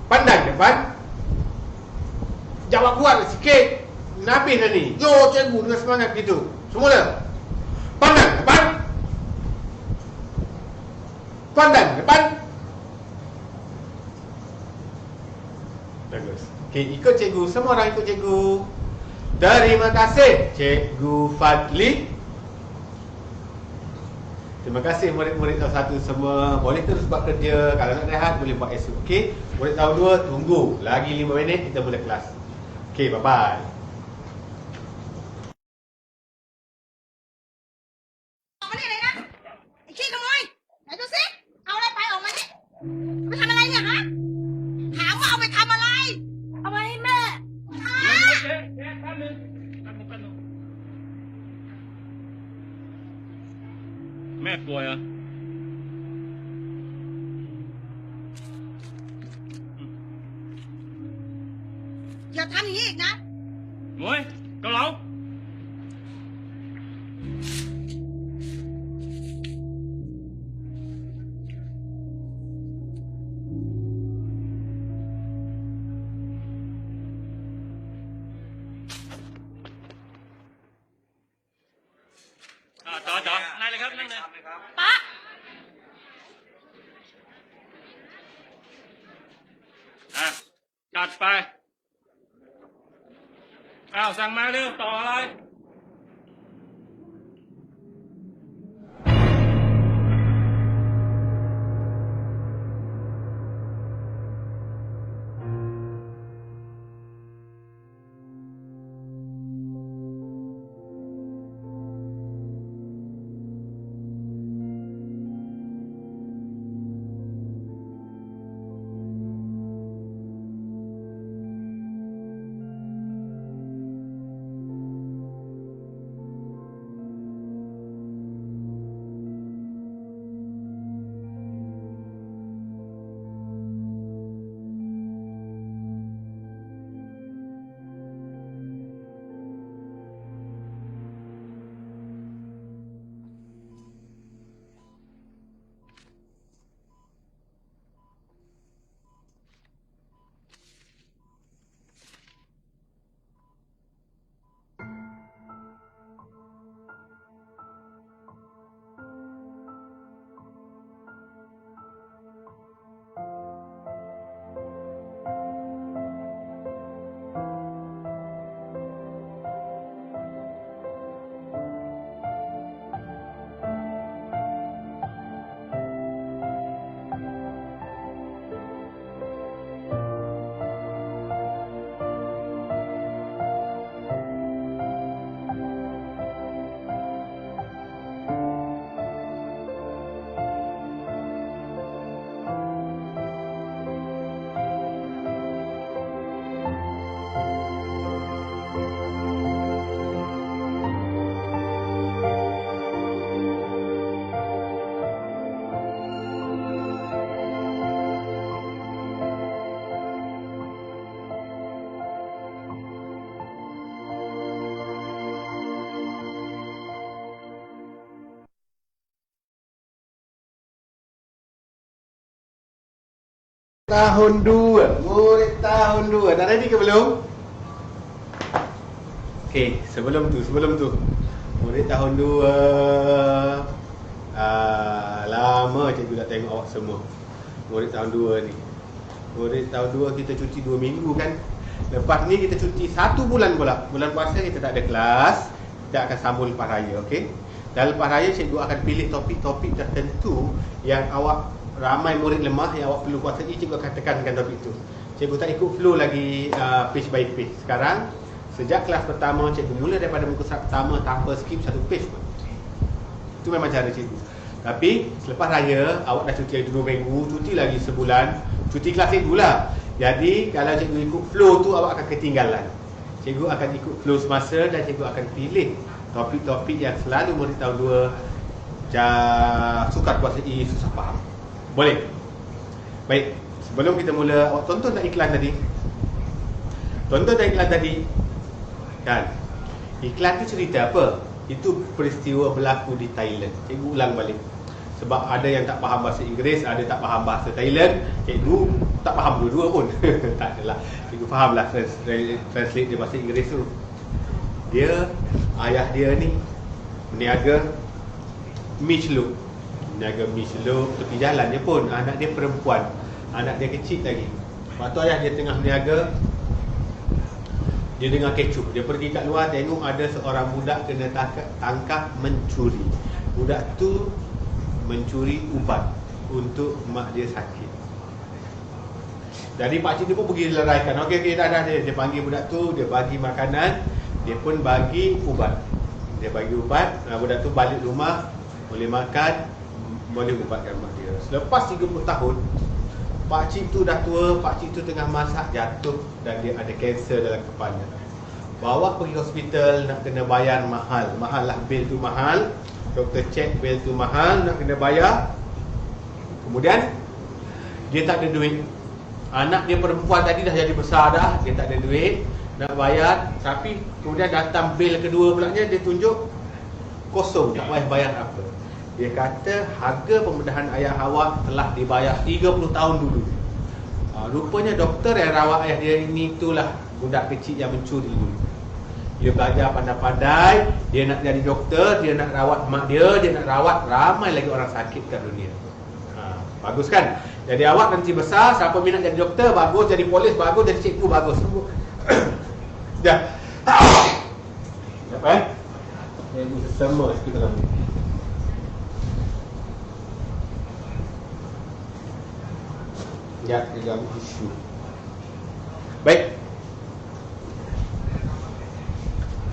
Speaker 3: Pandang depan. Jawab kuat sikit. Habis dah ni. Yo, cikgu dengan semangat gitu. Semula. Pandang depan. Pandang depan. Bagus. Okey, ikut cikgu. Semua orang ikut cikgu. Terima kasih Cikgu Fadli. Terima kasih murid-murid tahun 1 semua. Boleh terus buat kerja. Kalau nak rehat boleh buat esok. Okey. Murid tahun 2 tunggu. Lagi 5 minit kita mula kelas. Okey, bye-bye.
Speaker 4: ออกมานี่เลยนะไอ้ขี้ขโมยไหนดูสิเอาอะไรไปออกมานี่เอาไปทำอะไรเนี่ยฮะถามว่าเอาไปทำอะไร เอาไปให้แม่ฮะ
Speaker 5: แม่ป่วยเหรอ
Speaker 4: อย่าทำอย่างนี้อีกนะ
Speaker 5: หมวยเกาเหลา ต่อนั่งเลยครับนั่งเลย
Speaker 4: ป๊า
Speaker 5: จัดไป สั่งมาเร็วต่ออะไร
Speaker 3: Tahun 2, murid tahun 2. Dah ready ke belum? Okey, sebelum tu. Murid tahun 2. Lama cikgu tak tengok awak semua. Murid tahun 2 ni. Murid tahun 2 kita cuti 2 minggu kan. Lepas ni kita cuti 1 bulan pula. Bulan puasa kita tak ada kelas. Kita akan sambung lepas raya, okey? Dan lepas raya cikgu akan pilih topik-topik tertentu yang awak ramai murid lemah yang awak perlu kuasai, cikgu akan tekankan topik itu. Cikgu tak ikut flow lagi page by page. Sekarang sejak kelas pertama cikgu mula daripada muka surat pertama tanpa skip satu page pun. Itu memang cara cikgu. Tapi selepas raya awak dah cuti lagi 2 minggu, cuti lagi sebulan, cuti kelas cikgu lah. Jadi kalau cikgu ikut flow tu awak akan ketinggalan. Cikgu akan ikut flow semasa dan cikgu akan pilih topik-topik yang selalu murid tahun 2 sukar kuasai, susah faham. Boleh? Baik, sebelum kita mula, awak tonton tak iklan tadi? Tonton tak iklan tadi? Kan? Iklan tu cerita apa? Itu peristiwa berlaku di Thailand. Cikgu ulang balik. Sebab ada yang tak faham bahasa Inggeris, ada tak faham bahasa Thailand. Cikgu tak faham dua-dua pun. Tak adalah. Cikgu fahamlah translate dia bahasa Inggeris tu. Dia, ayah dia ni meniaga mi celup. Meniaga mi celup tepi jalan dia pun. Anak dia perempuan, anak dia kecil lagi. Waktu ayah dia tengah meniaga, dia dengar kecoh. Dia pergi kat luar, tengok ada seorang budak kena tangkap mencuri. Budak tu mencuri ubat untuk mak dia sakit. Jadi pakcik dia pun pergi leraikan. Okey, dah. Dia panggil budak tu, dia bagi makanan, dia pun bagi ubat. Dia bagi ubat, budak tu balik rumah, boleh makan, boleh ubatkan mak dia. Selepas 30 tahun, pakcik tu dah tua, pakcik tu tengah masak, jatuh dan dia ada kanser dalam kepala. Bawa pergi hospital, nak kena bayar mahal. Mahal lah, bil tu mahal. Doktor cek bil tu mahal, nak kena bayar. Kemudian dia tak ada duit. Anak dia perempuan tadi dah jadi besar dah, dia tak ada duit nak bayar. Tapi kemudian datang bil kedua pulanya, dia tunjuk kosong, tak payah bayar apa. Dia kata harga pembedahan ayah awak telah dibayar 30 tahun dulu. Rupanya doktor yang rawat ayah dia ini itulah budak kecil yang mencuri dulu. Dia belajar pandai-pandai, dia nak jadi doktor, dia nak rawat mak dia nak rawat ramai lagi orang sakit kat dunia. Bagus kan? Jadi awak nanti besar, siapa minat jadi doktor, bagus, jadi polis, bagus, jadi cikgu, bagus. Dah. Apa? Ini sesama sikit dalam ni. Ya, dia ambil isu. Baik.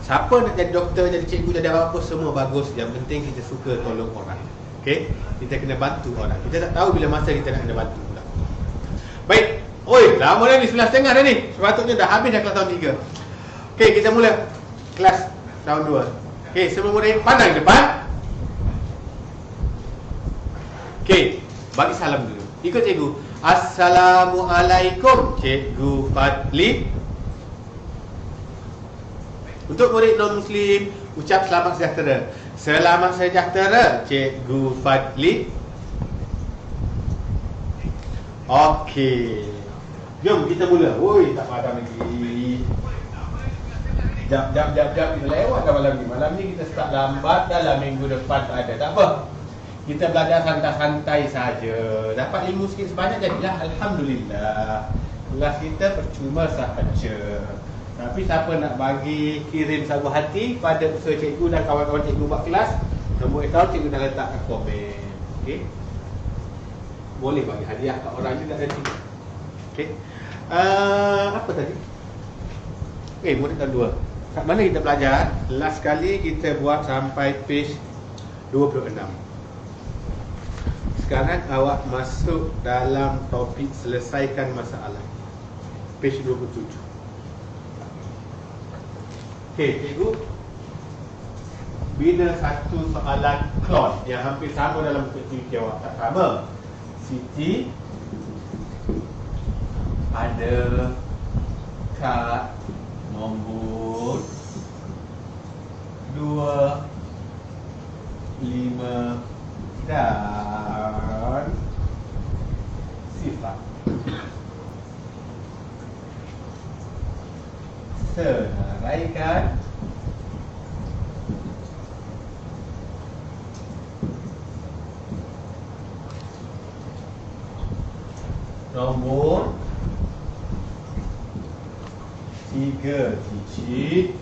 Speaker 3: Siapa nak jadi doktor, jadi cikgu, jadi apa-apa, semua bagus. Yang penting kita suka tolong orang. Okey? Kita kena bantu orang. Kita tak tahu bila masa kita nak kena bantu pula. Baik. Oi, lama dah ni, 11.30 dah ni. Sepatutnya dah habis dah kelas tahun 3. Okey, kita mula kelas tahun 2. Okey, semua murid pandang depan. Okey, bagi salam dulu. Ikut cikgu. Assalamualaikum, Cikgu Fadli. Untuk murid non-Muslim, ucap selamat sejahtera. Selamat sejahtera, Cikgu Fadli. Okey, jom kita mula. Woi, tak padam lagi. Jap, kita lewat dah malam ni. Malam ni kita start lambat, dalam minggu depan tak ada. Tak apa, kita belajar santai-santai saja. Dapat ilmu sikit sebanyak, jadilah alhamdulillah. Kelas kita percuma sahaja. Tapi siapa nak bagi kirim sabu hati pada usaha cikgu dan kawan-kawan cikgu buat kelas, nombor akaun cikgu dah letak kat komen. Okey, boleh bagi hadiah kat orang juga tadi. Okey, apa tadi? Murid tahun 2. Kat mana kita belajar? Last kali kita buat sampai page 26. Sekarang awak masuk dalam topik selesaikan masalah, page 27. Okey, cikgu bina satu soalan clause yang hampir sama dalam buku aktiviti awak. Tak sama. Siti ada kad nombor 2, 5 dan sifat. Senaraikan nombor 3 digit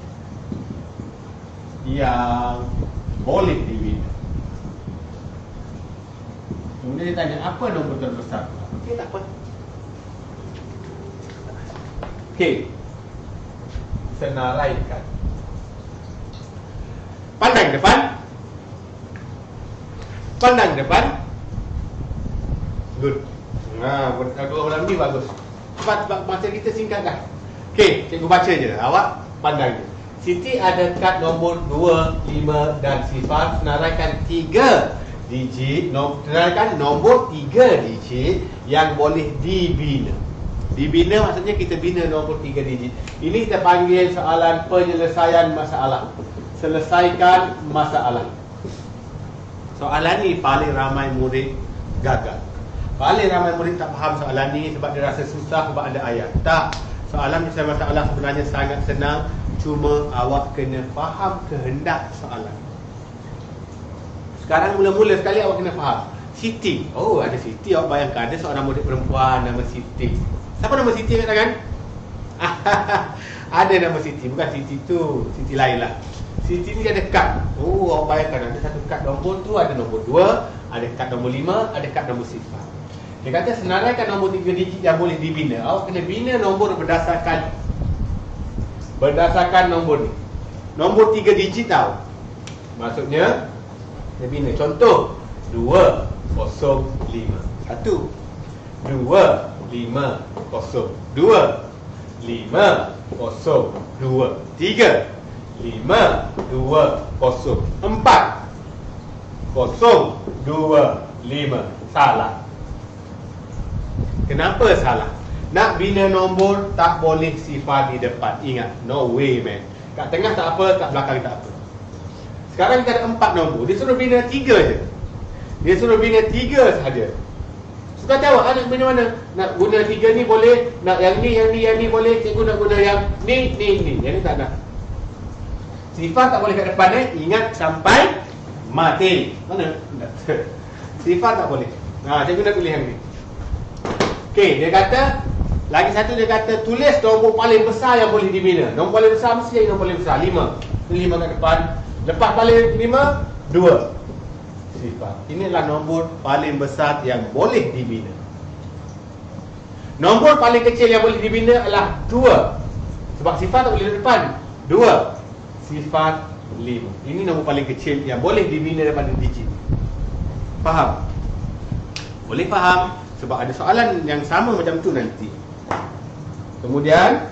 Speaker 3: yang boleh dibina. Kemudian dia tanya, apa nombor terbesar? Okey, tak apa. Okey. Senaraikan. Pandang depan. Pandang depan. Good. Dua malam ni bagus. Cepat masa kita singkat dah. Okey, cikgu baca je. Awak pandang je. Siti ada kad nombor 2, 5 dan sifar. Senaraikan 3 digit. Senaraikan nombor 3 digit yang boleh dibina. Dibina maksudnya kita bina nombor 3 digit. Ini kita panggil soalan penyelesaian masalah. Selesaikan masalah. Soalan ni paling ramai murid gagal. Paling ramai murid tak faham soalan ni sebab dia rasa susah sebab ada ayat. Tak. Soalan penyelesaian masalah sebenarnya sangat senang. Cuma awak kena faham kehendak soalan. Sekarang mula-mula sekali awak kena faham Siti. Oh, ada Siti. Awak bayangkan ada seorang murid perempuan nama Siti. Siapa nama Siti kat tangan? Ada nama Siti. Bukan Siti tu, Siti lain lah. Siti ni ada kad. Oh, awak bayangkan ada satu kad nombor tu. Ada nombor 2, ada kad nombor 5, ada kad nombor sifar. Dia kata senaraikan nombor 3 digit yang boleh dibina. Awak kena bina nombor berdasarkan nombor ni. Nombor 3 digit tau. Maksudnya dia bina. Contoh 2, 0, 5. 1 2, 5, 0 2 5, 0 2 3 5, 2 0 4 0 2 5. Salah. Kenapa salah? Nak bina nombor tak boleh sifar di depan. Ingat, no way man. Kat tengah tak apa, kat belakang tak apa. Sekarang kita ada 4 nombor. Dia suruh bina 3 je. Dia suruh bina 3 sahaja. Suka tahu nak bina mana? Nak guna 3 ni boleh, nak yang ni boleh. Cikgu nak guna yang ni. Yang ni tak nak. Sifar tak boleh kat depan Ingat sampai mati. Mana? Sifar tak boleh. Cikgu nak pilih yang ni. Okey, dia kata lagi satu, dia kata tulis nombor paling besar yang boleh dibina. Nombor paling besar mesti yang nombor paling besar 5. 5 kat depan. Lepas paling 5, 2. Sifar. Inilah nombor paling besar yang boleh dibina. Nombor paling kecil yang boleh dibina adalah 2. Sebab sifar tak boleh di depan. 2. Sifar 5. Ini nombor paling kecil yang boleh dibina daripada digit. Faham? Boleh faham? Sebab ada soalan yang sama macam tu nanti. Kemudian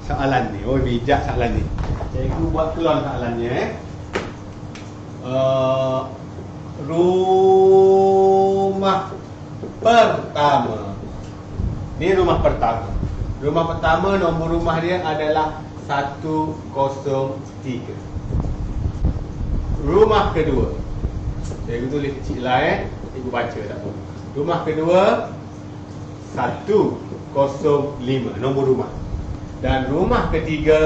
Speaker 3: soalan ni. Bijak soalan ni. Cikgu buat keluar soalannya. Rumah pertama. Ni rumah pertama. Rumah pertama, nombor rumah dia adalah 103. Rumah kedua. Cikgu tulis kecil lah Cikgu baca tak apa. Rumah kedua 105, nombor rumah. Dan rumah ketiga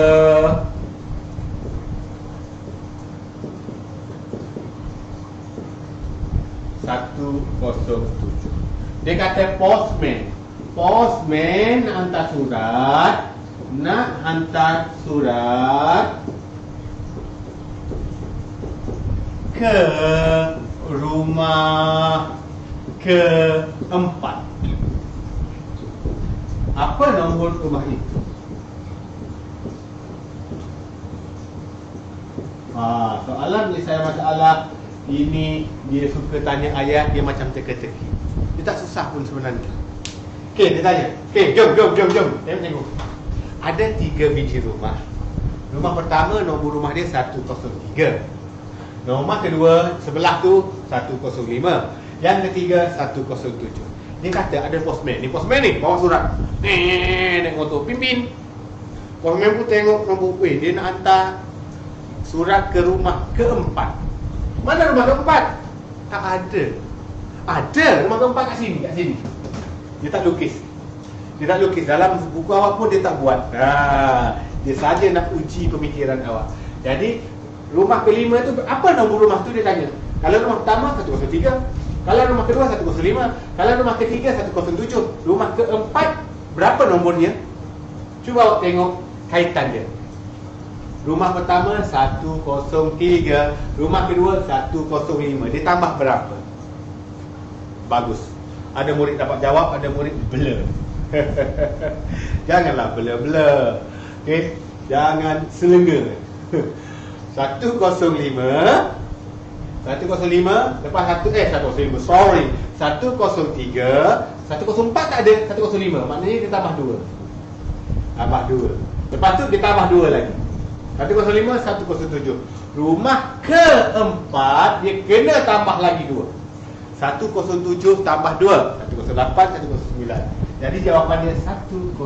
Speaker 3: 107. Dia kata postman hantar surat. Nak hantar surat ke rumah keempat. Apa nombor rumah itu? Soalan penyelesaian masalah ini dia suka tanya ayat, dia macam teka-teki. Dia tak susah pun sebenarnya. Okey, dia tanya. Okey, jom. Tengok. Ada 3 biji rumah. Rumah pertama nombor rumah dia 103. Rumah kedua sebelah tu 105. Yang ketiga 107. Dia kata ada postman. Ni postman ni bawa surat. Naik motor pimpin. Postman pun tengok nombor dia nak hantar surat ke rumah keempat. Mana rumah keempat? Tak ada. Ada rumah keempat kat sini. Dia tak lukis. Dalam buku awak pun dia tak buat. Dia saja nak uji pemikiran awak. Jadi rumah kelima tu, apa nombor rumah tu dia tanya. Kalau rumah pertama 103. Kalau rumah kedua 105. Kalau rumah ketiga 107. Rumah keempat berapa nombornya? Cuba awak tengok kaitan dia. Rumah pertama 103, rumah kedua 105. Dia tambah berapa? Bagus. Ada murid dapat jawab, ada murid blur. Janganlah blur-blur. Okey, jangan selenga. 105, lepas 105, sorry. 103, 104 tak ada, 105. Maknanya dia tambah 2. Tambah 2. Lepas tu dia tambah 2 lagi. 105, 107. Rumah keempat dia kena tambah lagi 2. 107 tambah 2, 108, 109. Jadi jawapannya 109.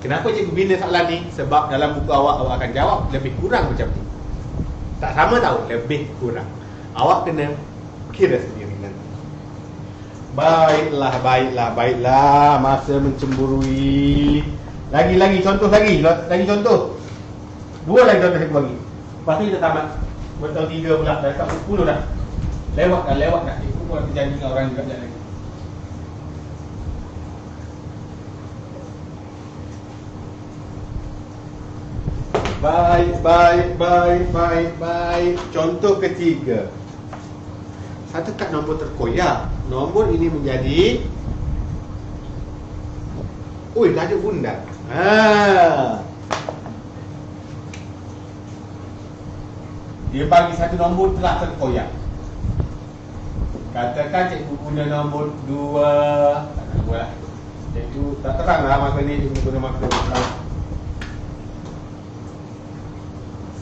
Speaker 3: Kenapa cikgu bina soalan ni? Sebab dalam buku awak akan jawab lebih kurang macam tu. Tak sama tahu, lebih kurang. Awak kena kira sendiri nanti. Baiklah. Masa mencemburui. Lagi contoh lagi contoh. 2 lagi contoh saya bagi. Lepas tu kita tamat. Betul 3 pula, dah tak 10 dah. Lewat dah. Itu pun terjadi dengan orang juga lagi. Baik. Contoh ketiga. Satu kad nombor terkoyak. Nombor ini menjadi dah ada bundar. Dia bagi satu nombor telah terkoyak. Katakan cikgu guna nombor 2. Tak nak 2 lah. Cikgu tak terang lah masa ni cikgu guna masa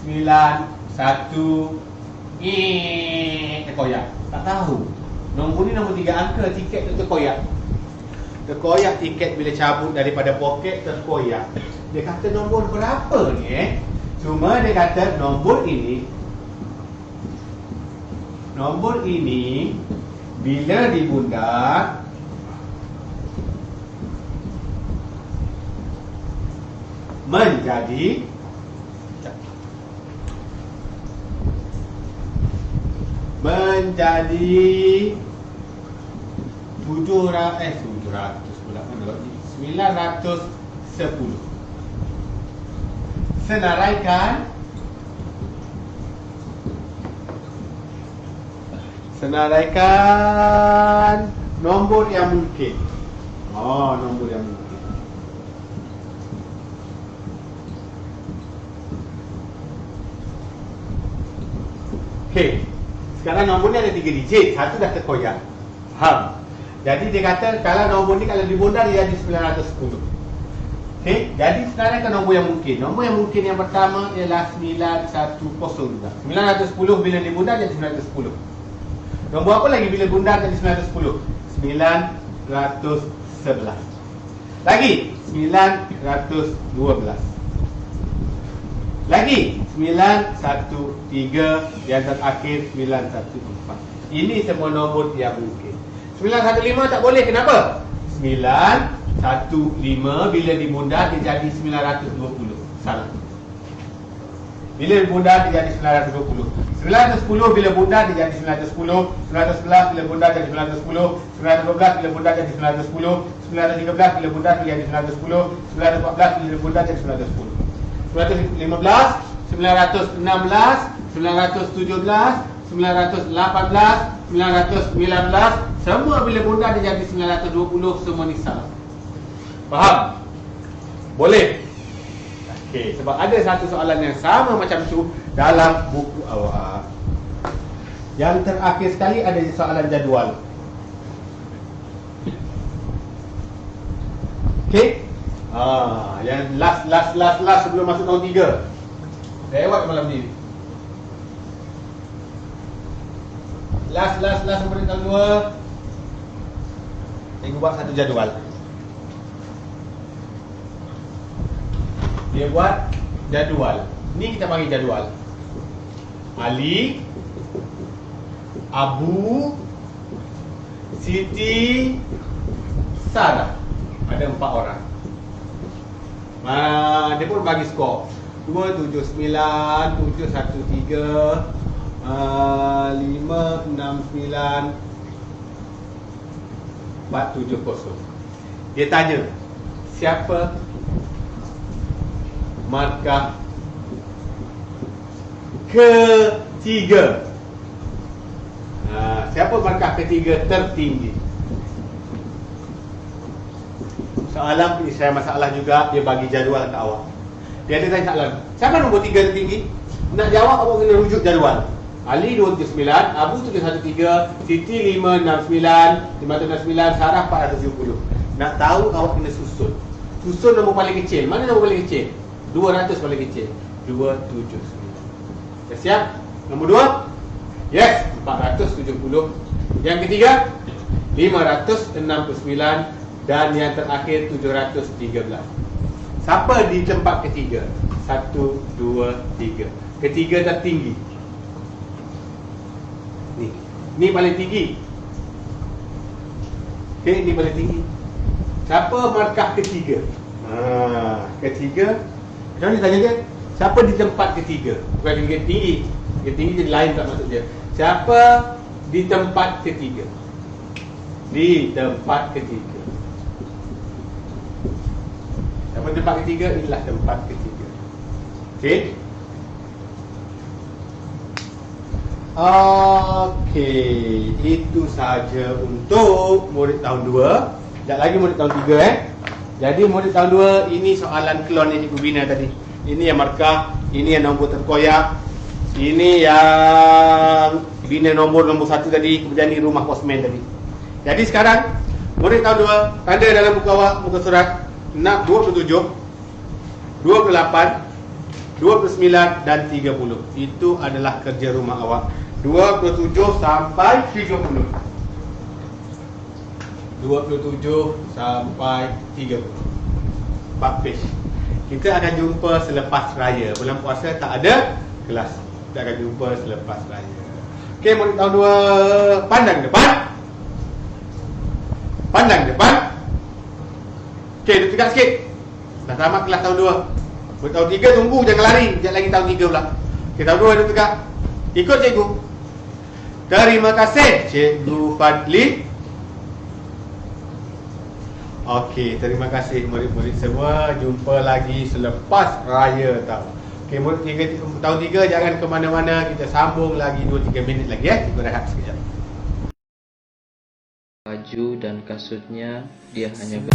Speaker 3: 9, 1 terkoyak. Tak tahu. Nombor ni nombor 3 angka, tiket tu terkoyak. Terkoyak tiket bila cabut daripada poket, terkoyak. Dia kata nombor berapa ni Cuma dia kata nombor ini bila dibundar menjadi 910. Senaraikan nombor yang mungkin. Nombor yang mungkin. Okey. Sekarang nombor ni ada 3 digit. Satu dah terkoyak. Faham? Jadi dia kata kalau nombor ni kalau dibundar dia jadi 910. Okey, jadi sekarang kan nombor yang mungkin. Nombor yang mungkin yang pertama ialah 910 juga. 910 bila dibundar jadi 910. Nombor apa lagi bila bundar jadi 910? 911. Lagi 912. Lagi 913 yang terakhir 914. Ini semua nombor yang mungkin. 915 tak boleh, kenapa? 915 bila dibundar dia jadi 920. Salah. Bila bundar dia jadi 920. 910 bila bundar dia jadi 910. 911 bila bundar jadi 910. 912 bila bundar jadi 910. 913 bila bundar dia jadi 910. 914 bila bundar jadi 910. 915, 916, 917, 918, 919. Semua bila bundar dia jadi 920. Semua ni salah. Faham? Boleh? Okey, sebab ada satu soalan yang sama macam tu dalam buku awak. Yang terakhir sekali ada soalan jadual. Okey? Yang last sebelum masuk tahun 3. Lewat malam ni. Last sebelum tahun 2. Cikgu buat satu jadual. Dia buat jadual. Ni kita panggil jadual. Ali, Abu, Siti, Sarah. Ada 4 orang. Dia pun bagi skor 279, 713, 569 470. Dia tanya, siapa markah ketiga? Siapa markah ketiga tertinggi? Soalan saya masalah juga, dia bagi jadual ke awak. Dia ada tanya soalan, siapa nombor 3 tertinggi? Nak jawab awak kena rujuk jadual. Ali 209, Abu 713, Siti 569, 569, Sarah 470. Nak tahu awak kena susun. Susun nombor paling kecil. Mana nombor paling kecil? 200 paling kecil. 279. Dah siap? Nombor 2? Yes, 470. Yang ketiga 569 dan yang terakhir 713. Siapa di tempat ketiga? 1, 2, 3. Ketiga tertinggi. Ni paling tinggi. Okey, ni paling tinggi. Siapa markah ketiga? Ketiga. Macam mana tanya dia? Siapa di tempat ketiga? Bukan ketiga tinggi. Ketiga tinggi jadi lain tak maksud dia. Siapa di tempat ketiga? Di tempat ketiga. Siapa tempat ketiga? Inilah tempat ketiga. Okey. Okey, itu saja untuk murid tahun 2. Sekejap lagi murid tahun 3 Jadi murid tahun 2 ini soalan klon yang cikgu bina tadi. Ini yang markah, ini yang nombor terkoyak, ini yang bina nombor 1 tadi, kemudian ini rumah postman tadi. Jadi sekarang murid tahun 2 tanda dalam buku awak, muka surat 27, 28, 29 dan 30. Itu adalah kerja rumah awak. 27 sampai 30. 27 sampai 30. 4 page. Kita akan jumpa selepas raya. Bulan puasa tak ada kelas. Kita akan jumpa selepas raya. Okey, murid tahun 2, pandang depan. Pandang depan. Okey, duduk tegak sikit. Dah tamat kelas tahun 2. Murid tahun 3 tunggu, jangan lari. Sekejap lagi tahun 3 pula. Okey, tahun 2 duduk tegak. Ikut cikgu. Terima kasih Cikgu Fadli. Okey, terima kasih murid-murid semua. Jumpa lagi selepas raya tahun. Okey, murid tahun 3 jangan ke mana-mana. Kita sambung lagi 2-3 minit lagi ya. Cikgu rehat sekejap.
Speaker 6: Baju dan kasutnya dia hanya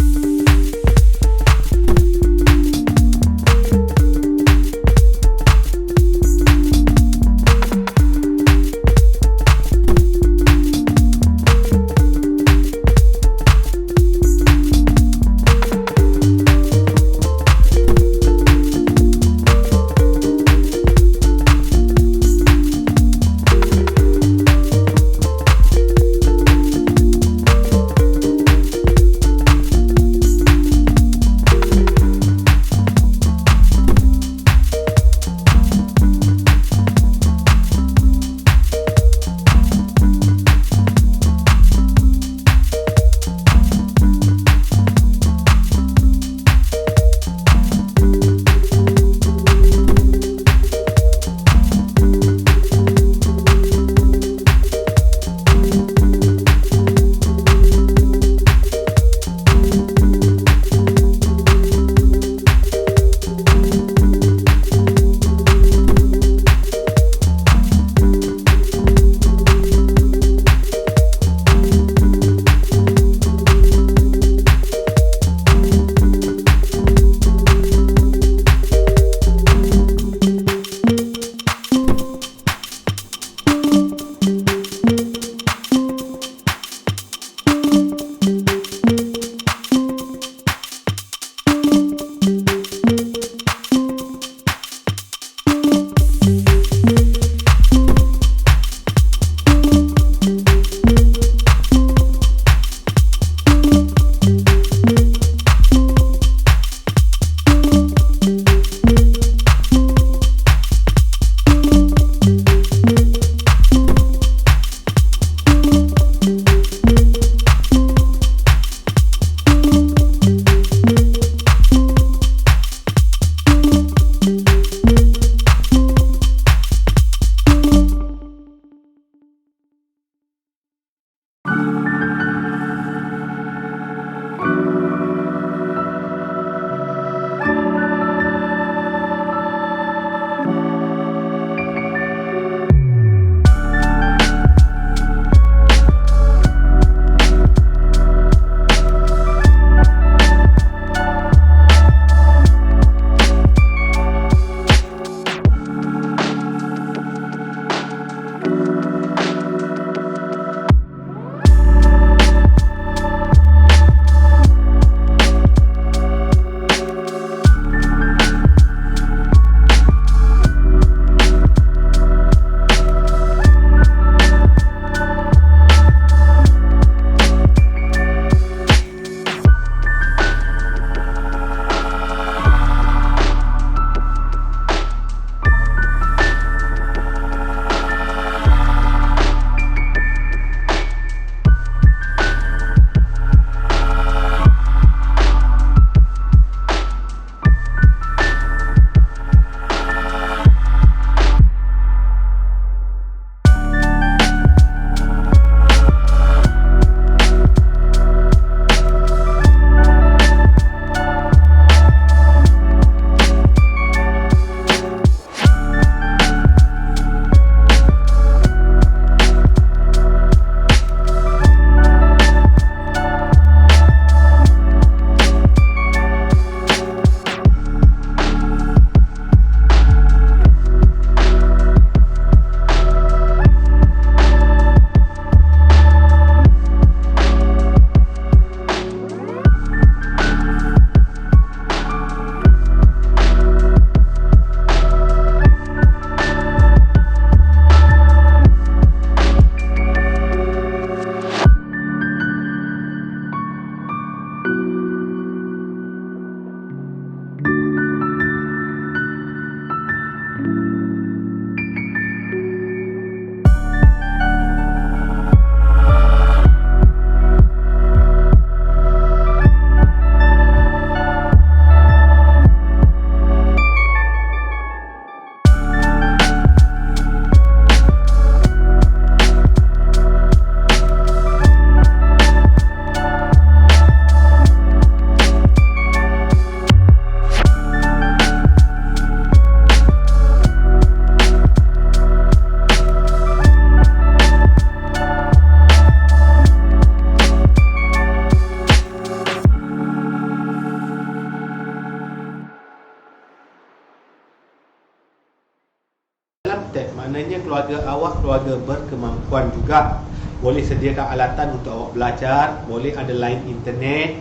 Speaker 3: keluarga awak keluarga berkemampuan juga. Boleh sediakan alatan untuk awak belajar, boleh ada line internet,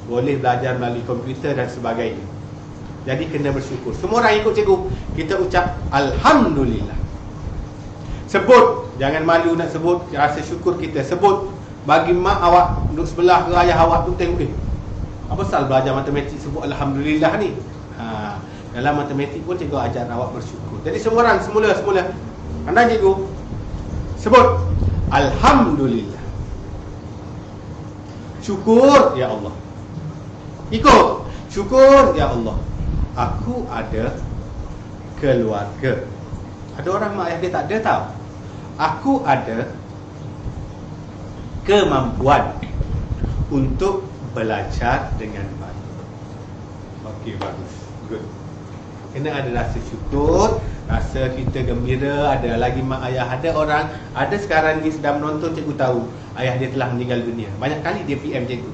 Speaker 3: boleh belajar melalui komputer dan sebagainya. Jadi kena bersyukur. Semua orang ikut cikgu, kita ucap Alhamdulillah. Sebut, jangan malu nak sebut rasa syukur kita. Sebut, bagi mak awak duduk sebelah ke ayah awak tu tengok, apa pasal belajar matematik sebut Alhamdulillah ni? Dalam matematik pun cikgu ajar awak bersyukur. Jadi semua orang semula pandai cikgu, sebut Alhamdulillah. Syukur ya Allah. Ikut, syukur ya Allah, aku ada keluarga. Ada orang mak ayah dia tak ada tahu. Aku ada kemampuan untuk belajar dengan baik. Okey, bagus. Good. Kena ada rasa syukur, rasa kita gembira. Ada lagi mak ayah, ada orang, ada sekarang ni sedang menonton, cikgu tahu ayah dia telah meninggal dunia. Banyak kali dia PM cikgu,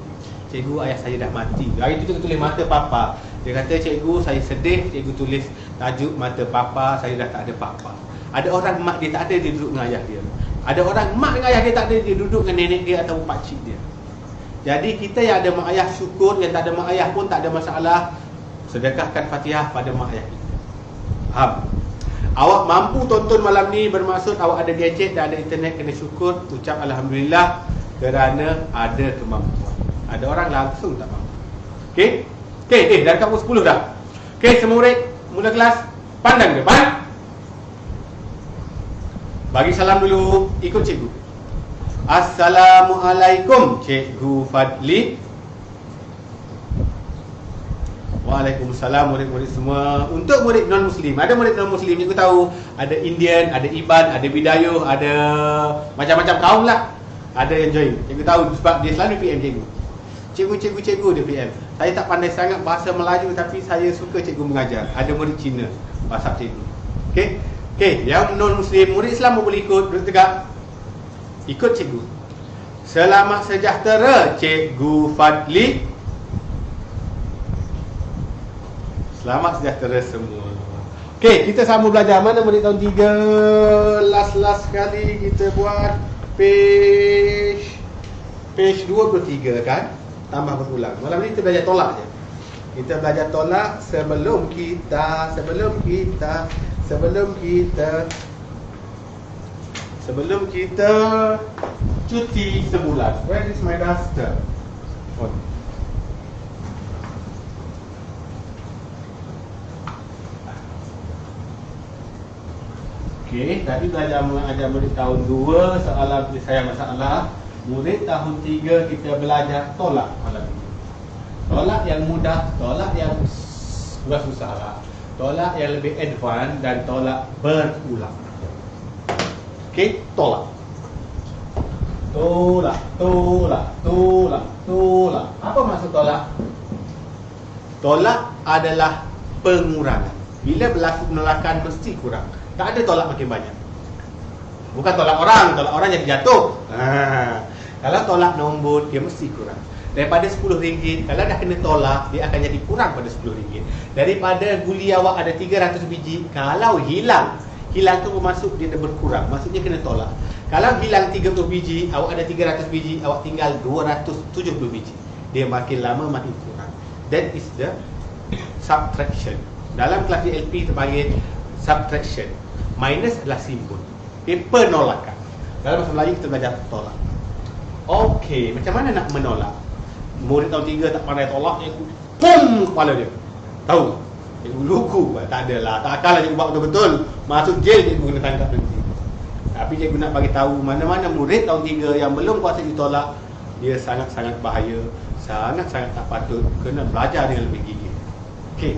Speaker 3: cikgu ayah saya dah mati. Hari tu cikgu tulis mata papa. Dia kata, cikgu saya sedih. Cikgu tulis tajuk mata papa, saya dah tak ada papa. Ada orang mak dia tak ada, dia duduk dengan ayah dia. Ada orang mak dengan ayah dia tak ada, dia duduk dengan nenek dia atau pakcik dia. Jadi kita yang ada mak ayah syukur, yang tak ada mak ayah pun tak ada masalah. Sedekahkan Fatihah pada mak ayah kita. Faham? Awak mampu tonton malam ni, bermaksud awak ada gadget dan ada internet, kena syukur, ucap Alhamdulillah kerana ada kemampuan. Ada orang langsung tak mampu. Okey? Okey, dah dekat pukul 10 dah. Okey, semua murid mula kelas pandang depan. Bagi salam dulu, ikut cikgu. Assalamualaikum, Cikgu Fadli. Waalaikumsalam murid-murid semua. Untuk murid non-Muslim, ada murid non-Muslim, cikgu tahu ada Indian, ada Iban, ada Bidayuh, ada macam-macam kaum lah. Ada yang join. Cikgu tahu sebab dia selalu PM cikgu. Cikgu dia PM. Saya tak pandai sangat bahasa Melayu, tapi saya suka cikgu mengajar. Ada murid Cina, bahasa cikgu. Okey? Okey, yang non-Muslim, murid Islam boleh ikut, duduk tegak. Ikut cikgu. Selamat sejahtera, Cikgu Fadli. Selamat sejahtera semua. Okey, kita sambung belajar. Mana murid tahun 3? Last sekali kita buat page 23 kan? Tambah berulang. Malam ni kita belajar tolak je. Kita belajar tolak sebelum kita cuti sebulan. Where is my duster? Oh. Okey, tadi belajar mengajar murid tahun 2, soalan saya masalah. Murid tahun 3 kita belajar tolak malam ini. Tolak yang mudah, tolak yang bukan susah lah. Tolak yang lebih advance dan tolak berulang. Okey, tolak. Tolak. Apa maksud tolak? Tolak adalah pengurangan. Bila berlaku penolakan mesti kurang. Tak ada tolak makin banyak. Bukan tolak orang jadi jatuh. Kalau tolak nombor, dia mesti kurang. Daripada RM10, kalau dah kena tolak, dia akan jadi kurang pada RM10. Daripada guli awak ada 300 biji, kalau hilang tu bermaksud dia dah berkurang. Maksudnya kena tolak. Kalau hilang 30 biji, awak ada 300 biji, awak tinggal 270 biji. Dia makin lama makin kurang. That is the subtraction. Dalam kelas DLP terpanggil subtraction. Minus adalah simbol. Dia penolakan. Dalam bahasa Melayu kita belajar tolak. Okey, macam mana nak menolak? Murid tahun 3 tak pandai tolak, cikgu pum kepala dia. Tahu? Cikgu lugu. Tak adalah. Tak akallah cikgu buat betul-betul. Masuk jail cikgu kena tangkap nanti. Tapi cikgu nak bagi tahu mana-mana murid tahun 3 yang belum kuasa ditolak, dia sangat-sangat bahaya, sangat-sangat tak patut, kena belajar dengan lebih gigih. Okey.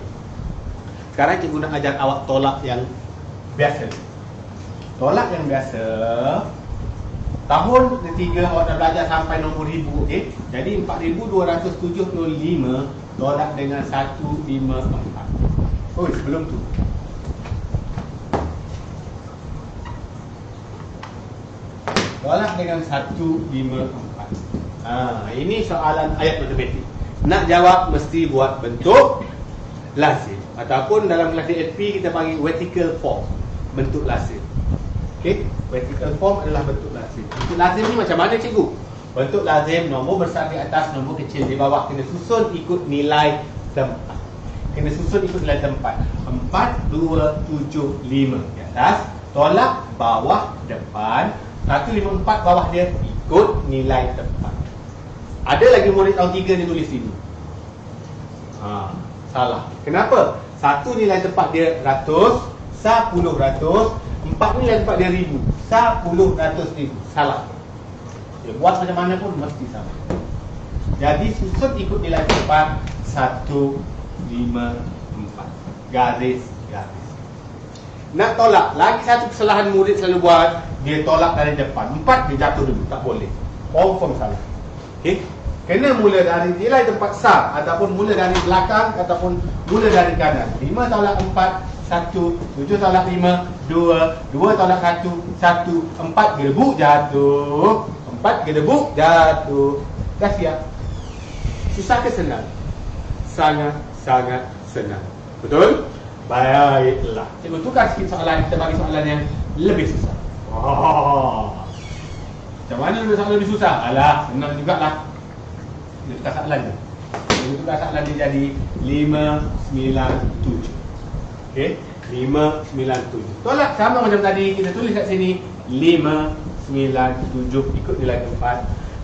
Speaker 3: Sekarang cikgu nak ajar awak tolak yang biasa. Tolak yang biasa. Tahun ketiga awak dah belajar sampai nombor ribu, okey? Jadi 4275 tolak dengan 154. Oh, sebelum tu. Tolak dengan 154. Ini soalan ayat matematik. Nak jawab mesti buat bentuk lazim ataupun dalam kelas DLP kita panggil vertical form, bentuk lazim. Okey. Okey, vertical form adalah bentuk lazim. Bentuk lazim ni macam mana cikgu? Bentuk lazim, nombor besar di atas, nombor kecil di bawah, kena susun ikut nilai tempat. Kena susun ikut nilai tempat. 4, 2, 7, 5 di atas, tolak bawah depan, 1, 5, 4 bawah dia ikut nilai tempat. Ada lagi murid tahun 3 dia tulis sini. Salah. Kenapa? 1 nilai tempat dia 100, 10 ratus, 4 nilai tempat dia 1000, 10 ratus 1000. Salah. Dia buat macam mana pun mesti sama. Jadi susun ikut nilai tempat 1, 5, 4. Garis. Nak tolak, lagi satu kesalahan murid selalu buat, dia tolak dari depan. 4 dia jatuh dulu, tak boleh. Confirm salah. Okey. Kena mula dari nilai tempat sah, ataupun mula dari belakang, ataupun mula dari kanan. 5 tolak 4, 1, 7 tolak 5, 2, 2 tolak 1, 1, 4 gedebuk jatuh, 4 gedebuk jatuh. Dah siap. Susah ke senang? Sangat senang. Betul? Baiklah. Cikgu tukar sikit soalan, kita bagi soalan yang lebih susah. Macam mana soalan lebih susah? Alah, senang jugalah. Dia tukar soalan je. Dia tukar soalan dia jadi 5, 9, 7. Okey, 5, 9, 7. Tolak sama macam tadi, kita tulis kat sini 5, 9, 7 ikut nilai tempat.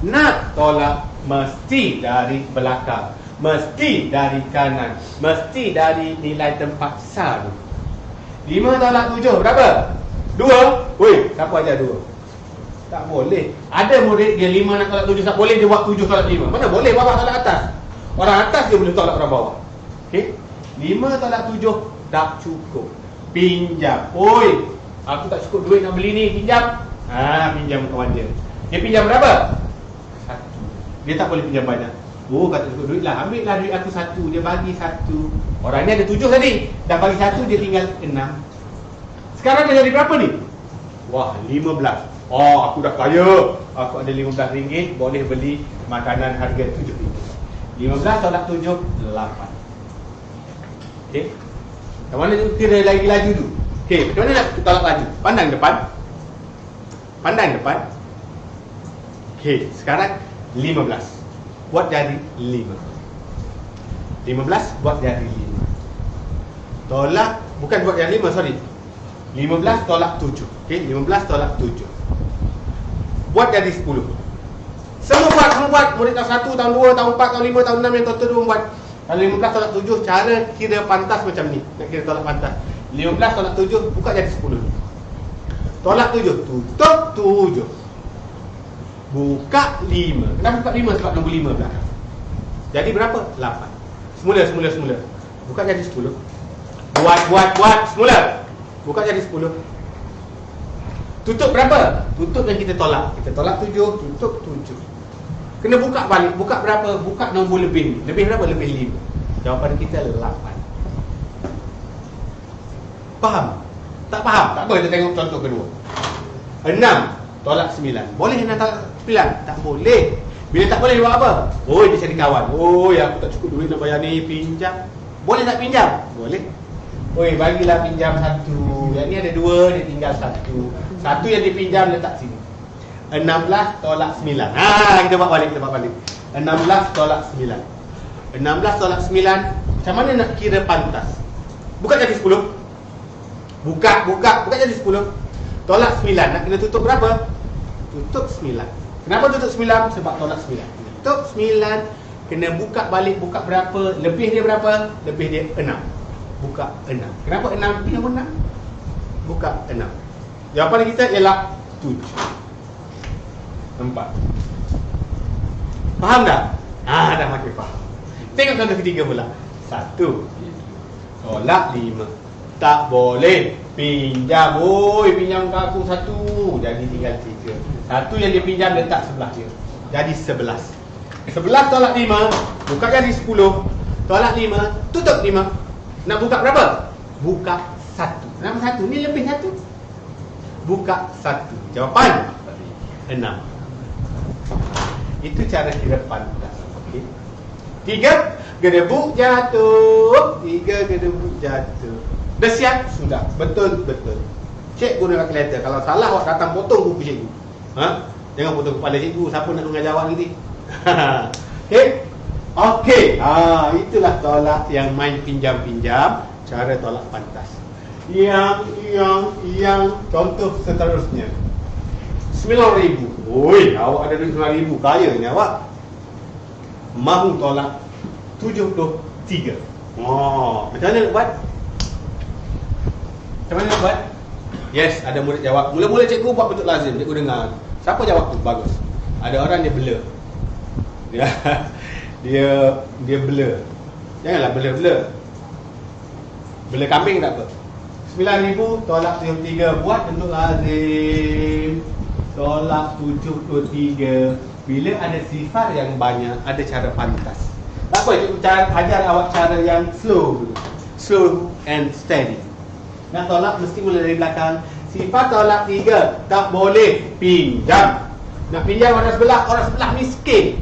Speaker 3: Nak tolak mesti dari belakang, mesti dari kanan, mesti dari nilai tempat sah. 5 tolak 7 berapa? 2. Woi, siapa ajar 2? Tak boleh. Ada murid dia 5 nak tolak 7 tak boleh, dia buat 7 tolak 5. Mana boleh bawah tolak atas? Orang atas dia boleh tolak orang bawah. Okey. 5 tolak 7 tak cukup. Pinjam. Oi, aku tak cukup duit nak beli ni, pinjam. Pinjam kawan dia. Dia pinjam berapa? 1. Dia tak boleh pinjam banyak. Oh, kata cukup duit lah, ambil lah duit aku 1. Dia bagi 1. Orang ni ada 7 tadi, dah bagi 1, dia tinggal 6. Sekarang dia jadi berapa ni? Wah, 15. Aku dah kaya. Aku ada RM15, boleh beli makanan harga RM7. 15 tolak 7, 8. Okey. Macam mana kira lagi laju tu? Okey, macam mana nak tolak laju? Pandang depan. Pandang depan. Okey, sekarang 15. Buat jadi 5. 15 buat jadi 5. Tolak, bukan buat jadi 5, sorry. 15 tolak 7. Okey, 15 tolak 7. Buat jadi 10. Semua buat. Murid tahun 1, tahun 2, tahun 4, tahun 5, tahun 6 yang tahun buat. Kalau 15 tolak 7, cara kira pantas macam ni. Nak kira tolak pantas. 15 tolak 7, buka jadi 10. Tolak 7, tutup 7. Buka 5. Kenapa buka 5? Sebab nombor 5 belakang. Jadi berapa? 8. Semula. Buka jadi 10. Buat. Semula. Buka jadi 10. Tutup berapa? Tutup yang kita tolak. Kita tolak 7, tutup 7. Kena buka balik. Buka berapa? Buka nombor lebih ni. Lebih berapa? Lebih 5. Jawapan kita 8. Faham? Tak faham? Tak apa, kita tengok contoh kedua. 6 tolak 9. Boleh 6 tolak 9? Tak boleh. Bila tak boleh, buat apa? Oh, dia cari kawan. Oh, aku tak cukup duit nak bayar ni, pinjam. Boleh tak pinjam? Boleh. Oi, bagilah pinjam 1. Yang ni ada 2, dia tinggal 1. 1 yang dipinjam letak sini. 16 tolak 9. Kita buat balik. 16 tolak 9. 16 tolak 9. Macam mana nak kira pantas? Buka jadi 10. Buka jadi 10. Tolak 9. Nak kena tutup berapa? Tutup 9. Kenapa tutup 9? Sebab tolak 9. Tutup 9. Kena buka balik. Buka berapa? Lebih dia berapa? Lebih dia 6. Buka 6. Kenapa 6? Ini nombor 6. Buka 6. Jawapan kita ialah 7. 4. Faham tak? Dah makin faham. Tengok contoh ketiga pula. 1 tolak 5. Tak boleh pinjam. Oi, pinjam ke aku 1. Jadi tinggal 3. 1 yang dia pinjam letak sebelah dia. Jadi 11. 11 tolak 5. Buka jadi 10. Tolak 5. Tutup 5. Nak buka berapa? Buka 1. Kenapa 1? Ni lebih 1. Buka 1. Jawapan 6. Itu cara kira pantas. Okey. 3 gedebuk jatuh. 3 gedebuk jatuh. Dah siap? Sudah. Betul. Cikgu dengan kalkulator. Kalau salah awak datang potong buku cikgu. Jangan potong kepala cikgu. Siapa nak mengajar awak nanti? Okey. Okey. Itulah tolak yang main pinjam-pinjam. Cara tolak pantas. Yang contoh seterusnya. 9,000. Oi, awak ada duit 9,000. Kaya ni awak. Mahu tolak 73. Macam mana nak buat? Macam mana nak buat? Yes, ada murid jawab. Mula-mula cikgu buat bentuk lazim. Cikgu dengar. Siapa jawab tu? Bagus. Ada orang dia blur. Dia blur. Janganlah blur. Blur kambing tak apa. 9,000 tolak 73. Buat bentuk lazim. Tolak 73. Bila ada sifat yang banyak, ada cara pantas. Tak apa, cikgu ajar awak cara yang slow and steady. Nak tolak mesti mula dari belakang. Sifat tolak 3, tak boleh pinjam. Nak pinjam orang sebelah miskin.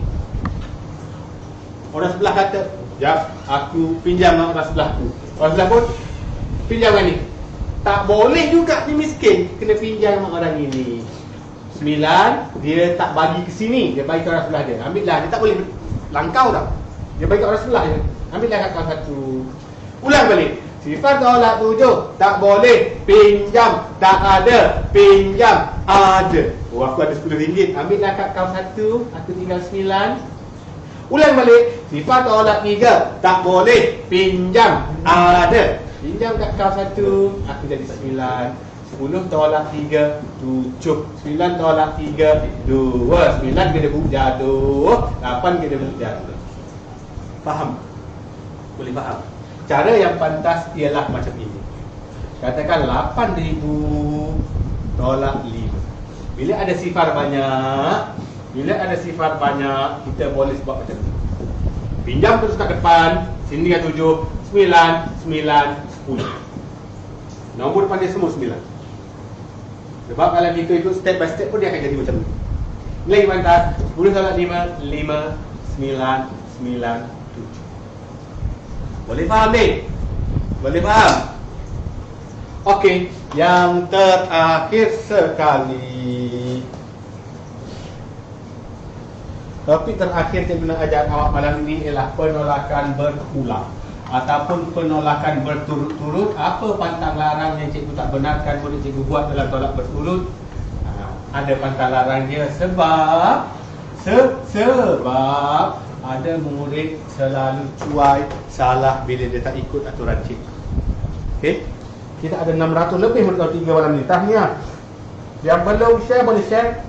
Speaker 3: Orang sebelah kata, "Jap, aku pinjam dengan orang sebelahku." Orang sebelah pun pinjam ni. Tak boleh juga ni miskin, kena pinjam dengan orang ini. 9, dia tak bagi ke sini, dia bagi ke orang sebelah dia. Ambillah, dia tak boleh langkau tau. Dia bagi ke orang sebelah je. Ambillah kat kau satu. Ulang balik. Sifat tolak 7, tak boleh pinjam, tak ada, pinjam, ada. Aku ada RM10. Ambillah kat kau satu, aku tinggal 9. Ulang balik. Sifat tolak 3, tak boleh pinjam, ada. Pinjam kat kau satu, aku jadi 9. 10 tolak 3, 7. 9 tolak 3, 2. 9 kena buku jatuh, 8 kena buku jatuh. Faham? Boleh faham? Cara yang pantas ialah macam ini. Katakan 8,000 tolak 5. Bila ada sifar banyak, kita boleh buat macam ni. Pinjam terus kat depan, sini kat 7, 9, 9, 10. Nombor depan dia semua 9. Sebab kalau kita ikut step by step pun dia akan jadi macam ni. Lagi pantas, 10 tolak 5, 5, 9, 9, 7. Boleh faham ni? Boleh faham? Okey, yang terakhir sekali. Topik terakhir saya nak ajar awak malam ini ialah penolakan berulang ataupun penolakan berturut-turut. Apa pantang larang yang cikgu tak benarkan murid cikgu buat dalam tolak berturut? Ada pantang larang dia sebab ada murid selalu cuai, salah bila dia tak ikut aturan cikgu. Okey? Kita ada 600 lebih murid tahun 3 malam ni. Tahniah. Yang belum share boleh share.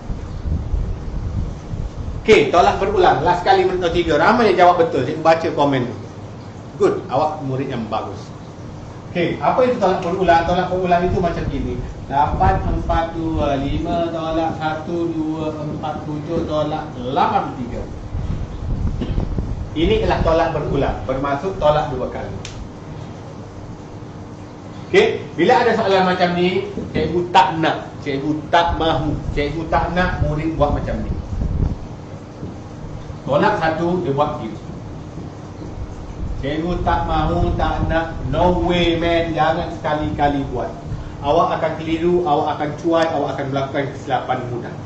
Speaker 3: Okey, tolak berulang. Last kali murid tahun 3. Ramai yang jawab betul. Cikgu baca komen tu. Good, awak murid yang bagus. Okey, apa itu tolak berulang? Tolak berulang itu macam ini. 8, 4, 2, 5 tolak 1, 2, 4, 7 tolak 83. Ini ialah tolak berulang, bermaksud tolak 2 kali. Okey, bila ada soalan macam ni, cikgu tak nak, cikgu tak mahu, cikgu tak nak murid buat macam ni. Tolak 1, dia buat kiri. Cikgu tak mahu, tak nak, no way man, jangan sekali-kali buat. Awak akan keliru, awak akan cuai, awak akan melakukan kesilapan mudah.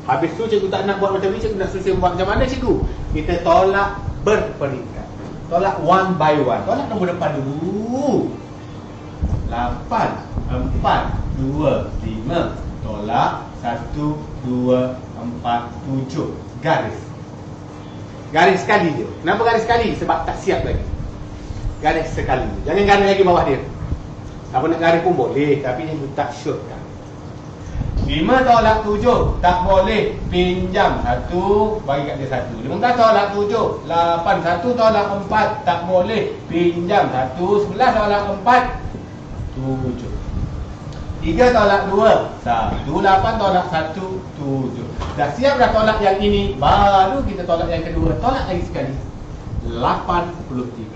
Speaker 3: Habis tu cikgu tak nak buat macam ni, cikgu nak susun buat macam mana cikgu? Kita tolak berperingkat. Tolak one by one. Tolak nombor depan dulu. 8, 4, 2, 5. Tolak 1, 2, 4, 7. Garis. Garis sekali je. Kenapa garis sekali? Sebab tak siap lagi. Garis sekali. Jangan garis lagi bawah dia. Siapa nak garis pun boleh, tapi dia tak shortkan. 5 tolak 7, tak boleh pinjam 1, bagi kat dia 1. 15 tolak 7, 8. 1 tolak 4, tak boleh pinjam 1. 11 tolak 4, 7. 3 tolak 2, 1. 8 tolak 1, 7. Dah siap dah tolak yang ini, baru kita tolak yang kedua. Tolak lagi sekali. 83.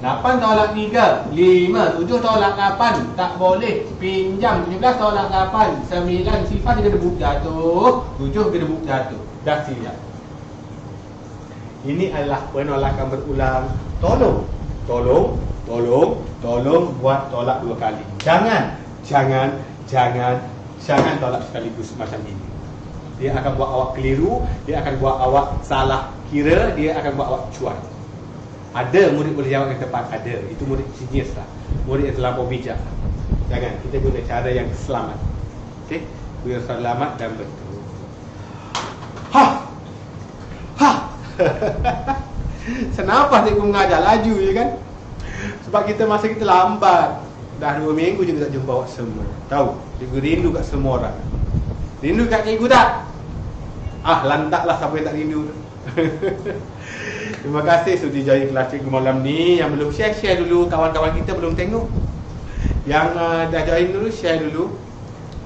Speaker 3: 8 tolak 3, 5. 7 tolak 8, tak boleh pinjam. 17 tolak 8, 9. Sifat dia kena buk jatuh, 7 kena buk jatuh. Dah siap. Ini adalah penolakan berulang. Tolong buat tolak 2 kali. Jangan Jangan tolak sekaligus macam ini. Dia akan buat awak keliru, dia akan buat awak salah kira, dia akan buat awak cuan. Ada murid boleh jawab yang tepat, ada. Itu murid genius lah. Murid yang terlampau bijak. Jangan, kita guna cara yang selamat. Okey? Guna selamat dan betul. Ha! Kenapa cikgu mengajar laju je kan? Sebab masa kita lambat. Dah 2 minggu juga tak jumpa awak semua. Tahu? Cikgu rindu kat semua orang. Rindu kat cikgu tak? Lantaklah siapa yang tak rindu tu. Terima kasih sudi join kelas cikgu malam ni. Yang belum share dulu. Kawan-kawan kita belum tengok. Yang dah join dulu, share dulu.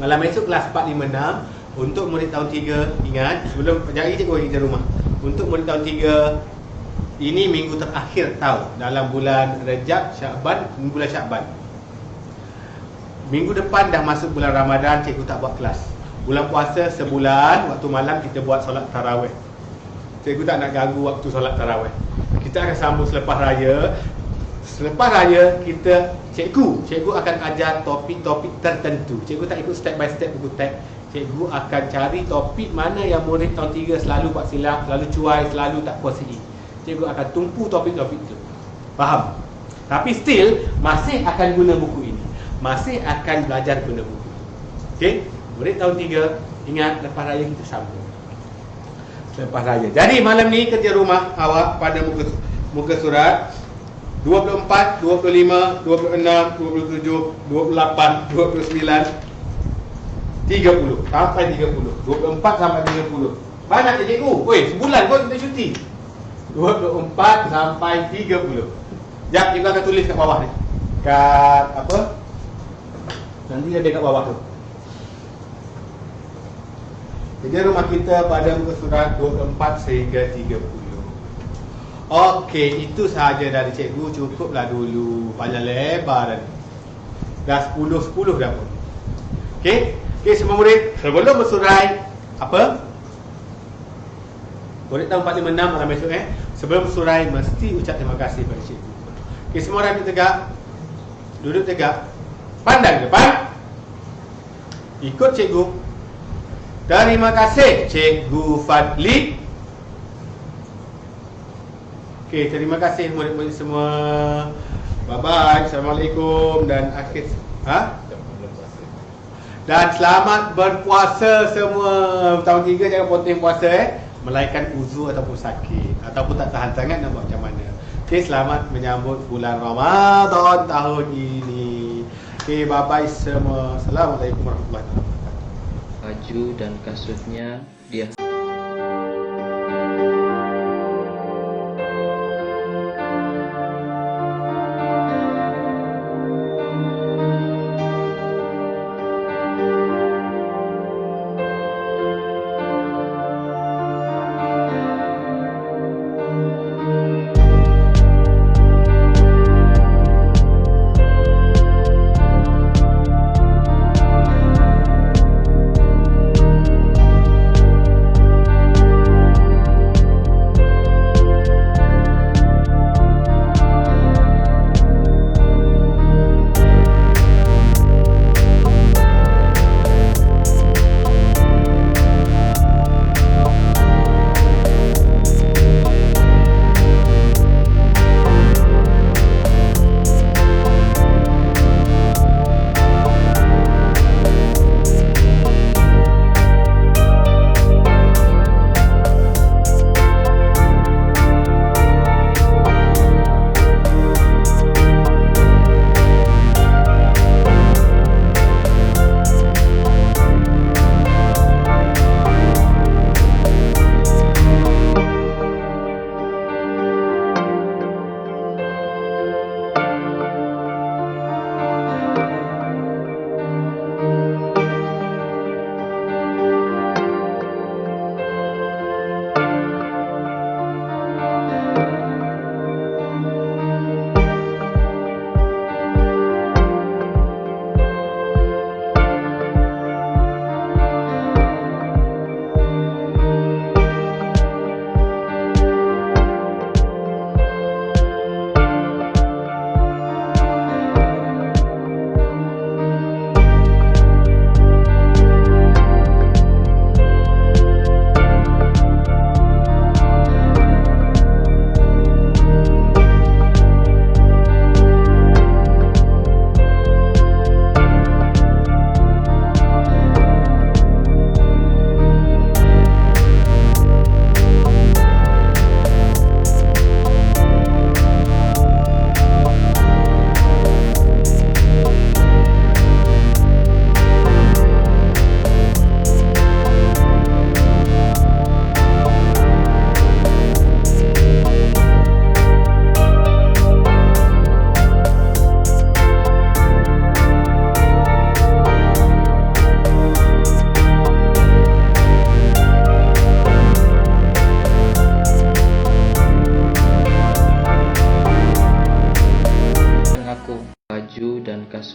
Speaker 3: Malam esok kelas 456. Untuk murid tahun 3, ingat, sebelum jari cikgu bagi kerja rumah. Untuk murid tahun 3, ini minggu terakhir tahun dalam bulan Rejab, Syakban, bulan Syakban. Minggu depan dah masuk bulan Ramadan, cikgu tak buat kelas. Bulan puasa sebulan, waktu malam kita buat solat tarawih. Cikgu tak nak ganggu waktu solat tarawih. Kita akan sambung selepas raya. Selepas raya, cikgu akan ajar topik-topik tertentu. Cikgu tak ikut step by step buku teks. Cikgu akan cari topik mana yang murid tahun 3 selalu buat silap, selalu cuai, selalu tak puas hati. Cikgu akan tumpu topik-topik itu. Faham? Tapi still masih akan guna buku ini. Masih akan belajar guna buku. Okey? Murid tahun 3, ingat lepas raya kita sambung. Lepas raya. Jadi malam ni kerja rumah awak pada muka surat 24, 25, 26, 27, 28, 29, 30 sampai 30. 24 sampai 30. Banyak je cikgu. Oi, sebulan kau kita cuti. 24 sampai 30. Jap, cikgu akan tulis kat bawah ni. Kat apa? Nanti ada kat bawah tu. Kerja rumah kita pada muka surat 24 sehingga 30. Okey, itu sahaja dari cikgu. Cukuplah dulu. Panjang lebar dah ni. Dah 10 dah pun. Okey? Okey, semua murid, sebelum bersurai apa? Murid tahun 456 malam esok sebelum bersurai mesti ucap terima kasih pada cikgu. Okey, semua orang duduk tegak. Duduk tegak. Pandang depan. Ikut cikgu. Terima kasih Cikgu Fadli. Okey, terima kasih murid-murid semua. Bye-bye. Assalamualaikum dan akhir dan selamat berpuasa semua. Tahun 3 jangan ponteng puasa melainkan uzur ataupun sakit ataupun tak tahan sangat nak buat macam mana. Okey, selamat menyambut bulan Ramadan tahun ini. Okey, bye-bye semua. Assalamualaikum warahmatullahi wabarakatuh.
Speaker 6: Baju dan kasutnya dia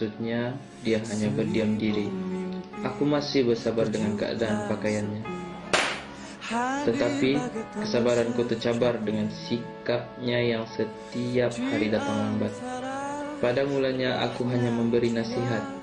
Speaker 6: kasutnya, dia hanya berdiam diri. Aku masih bersabar dengan keadaan pakaiannya. Tetapi kesabaranku tercabar dengan sikapnya yang setiap hari datang lambat. Pada mulanya aku hanya memberi nasihat,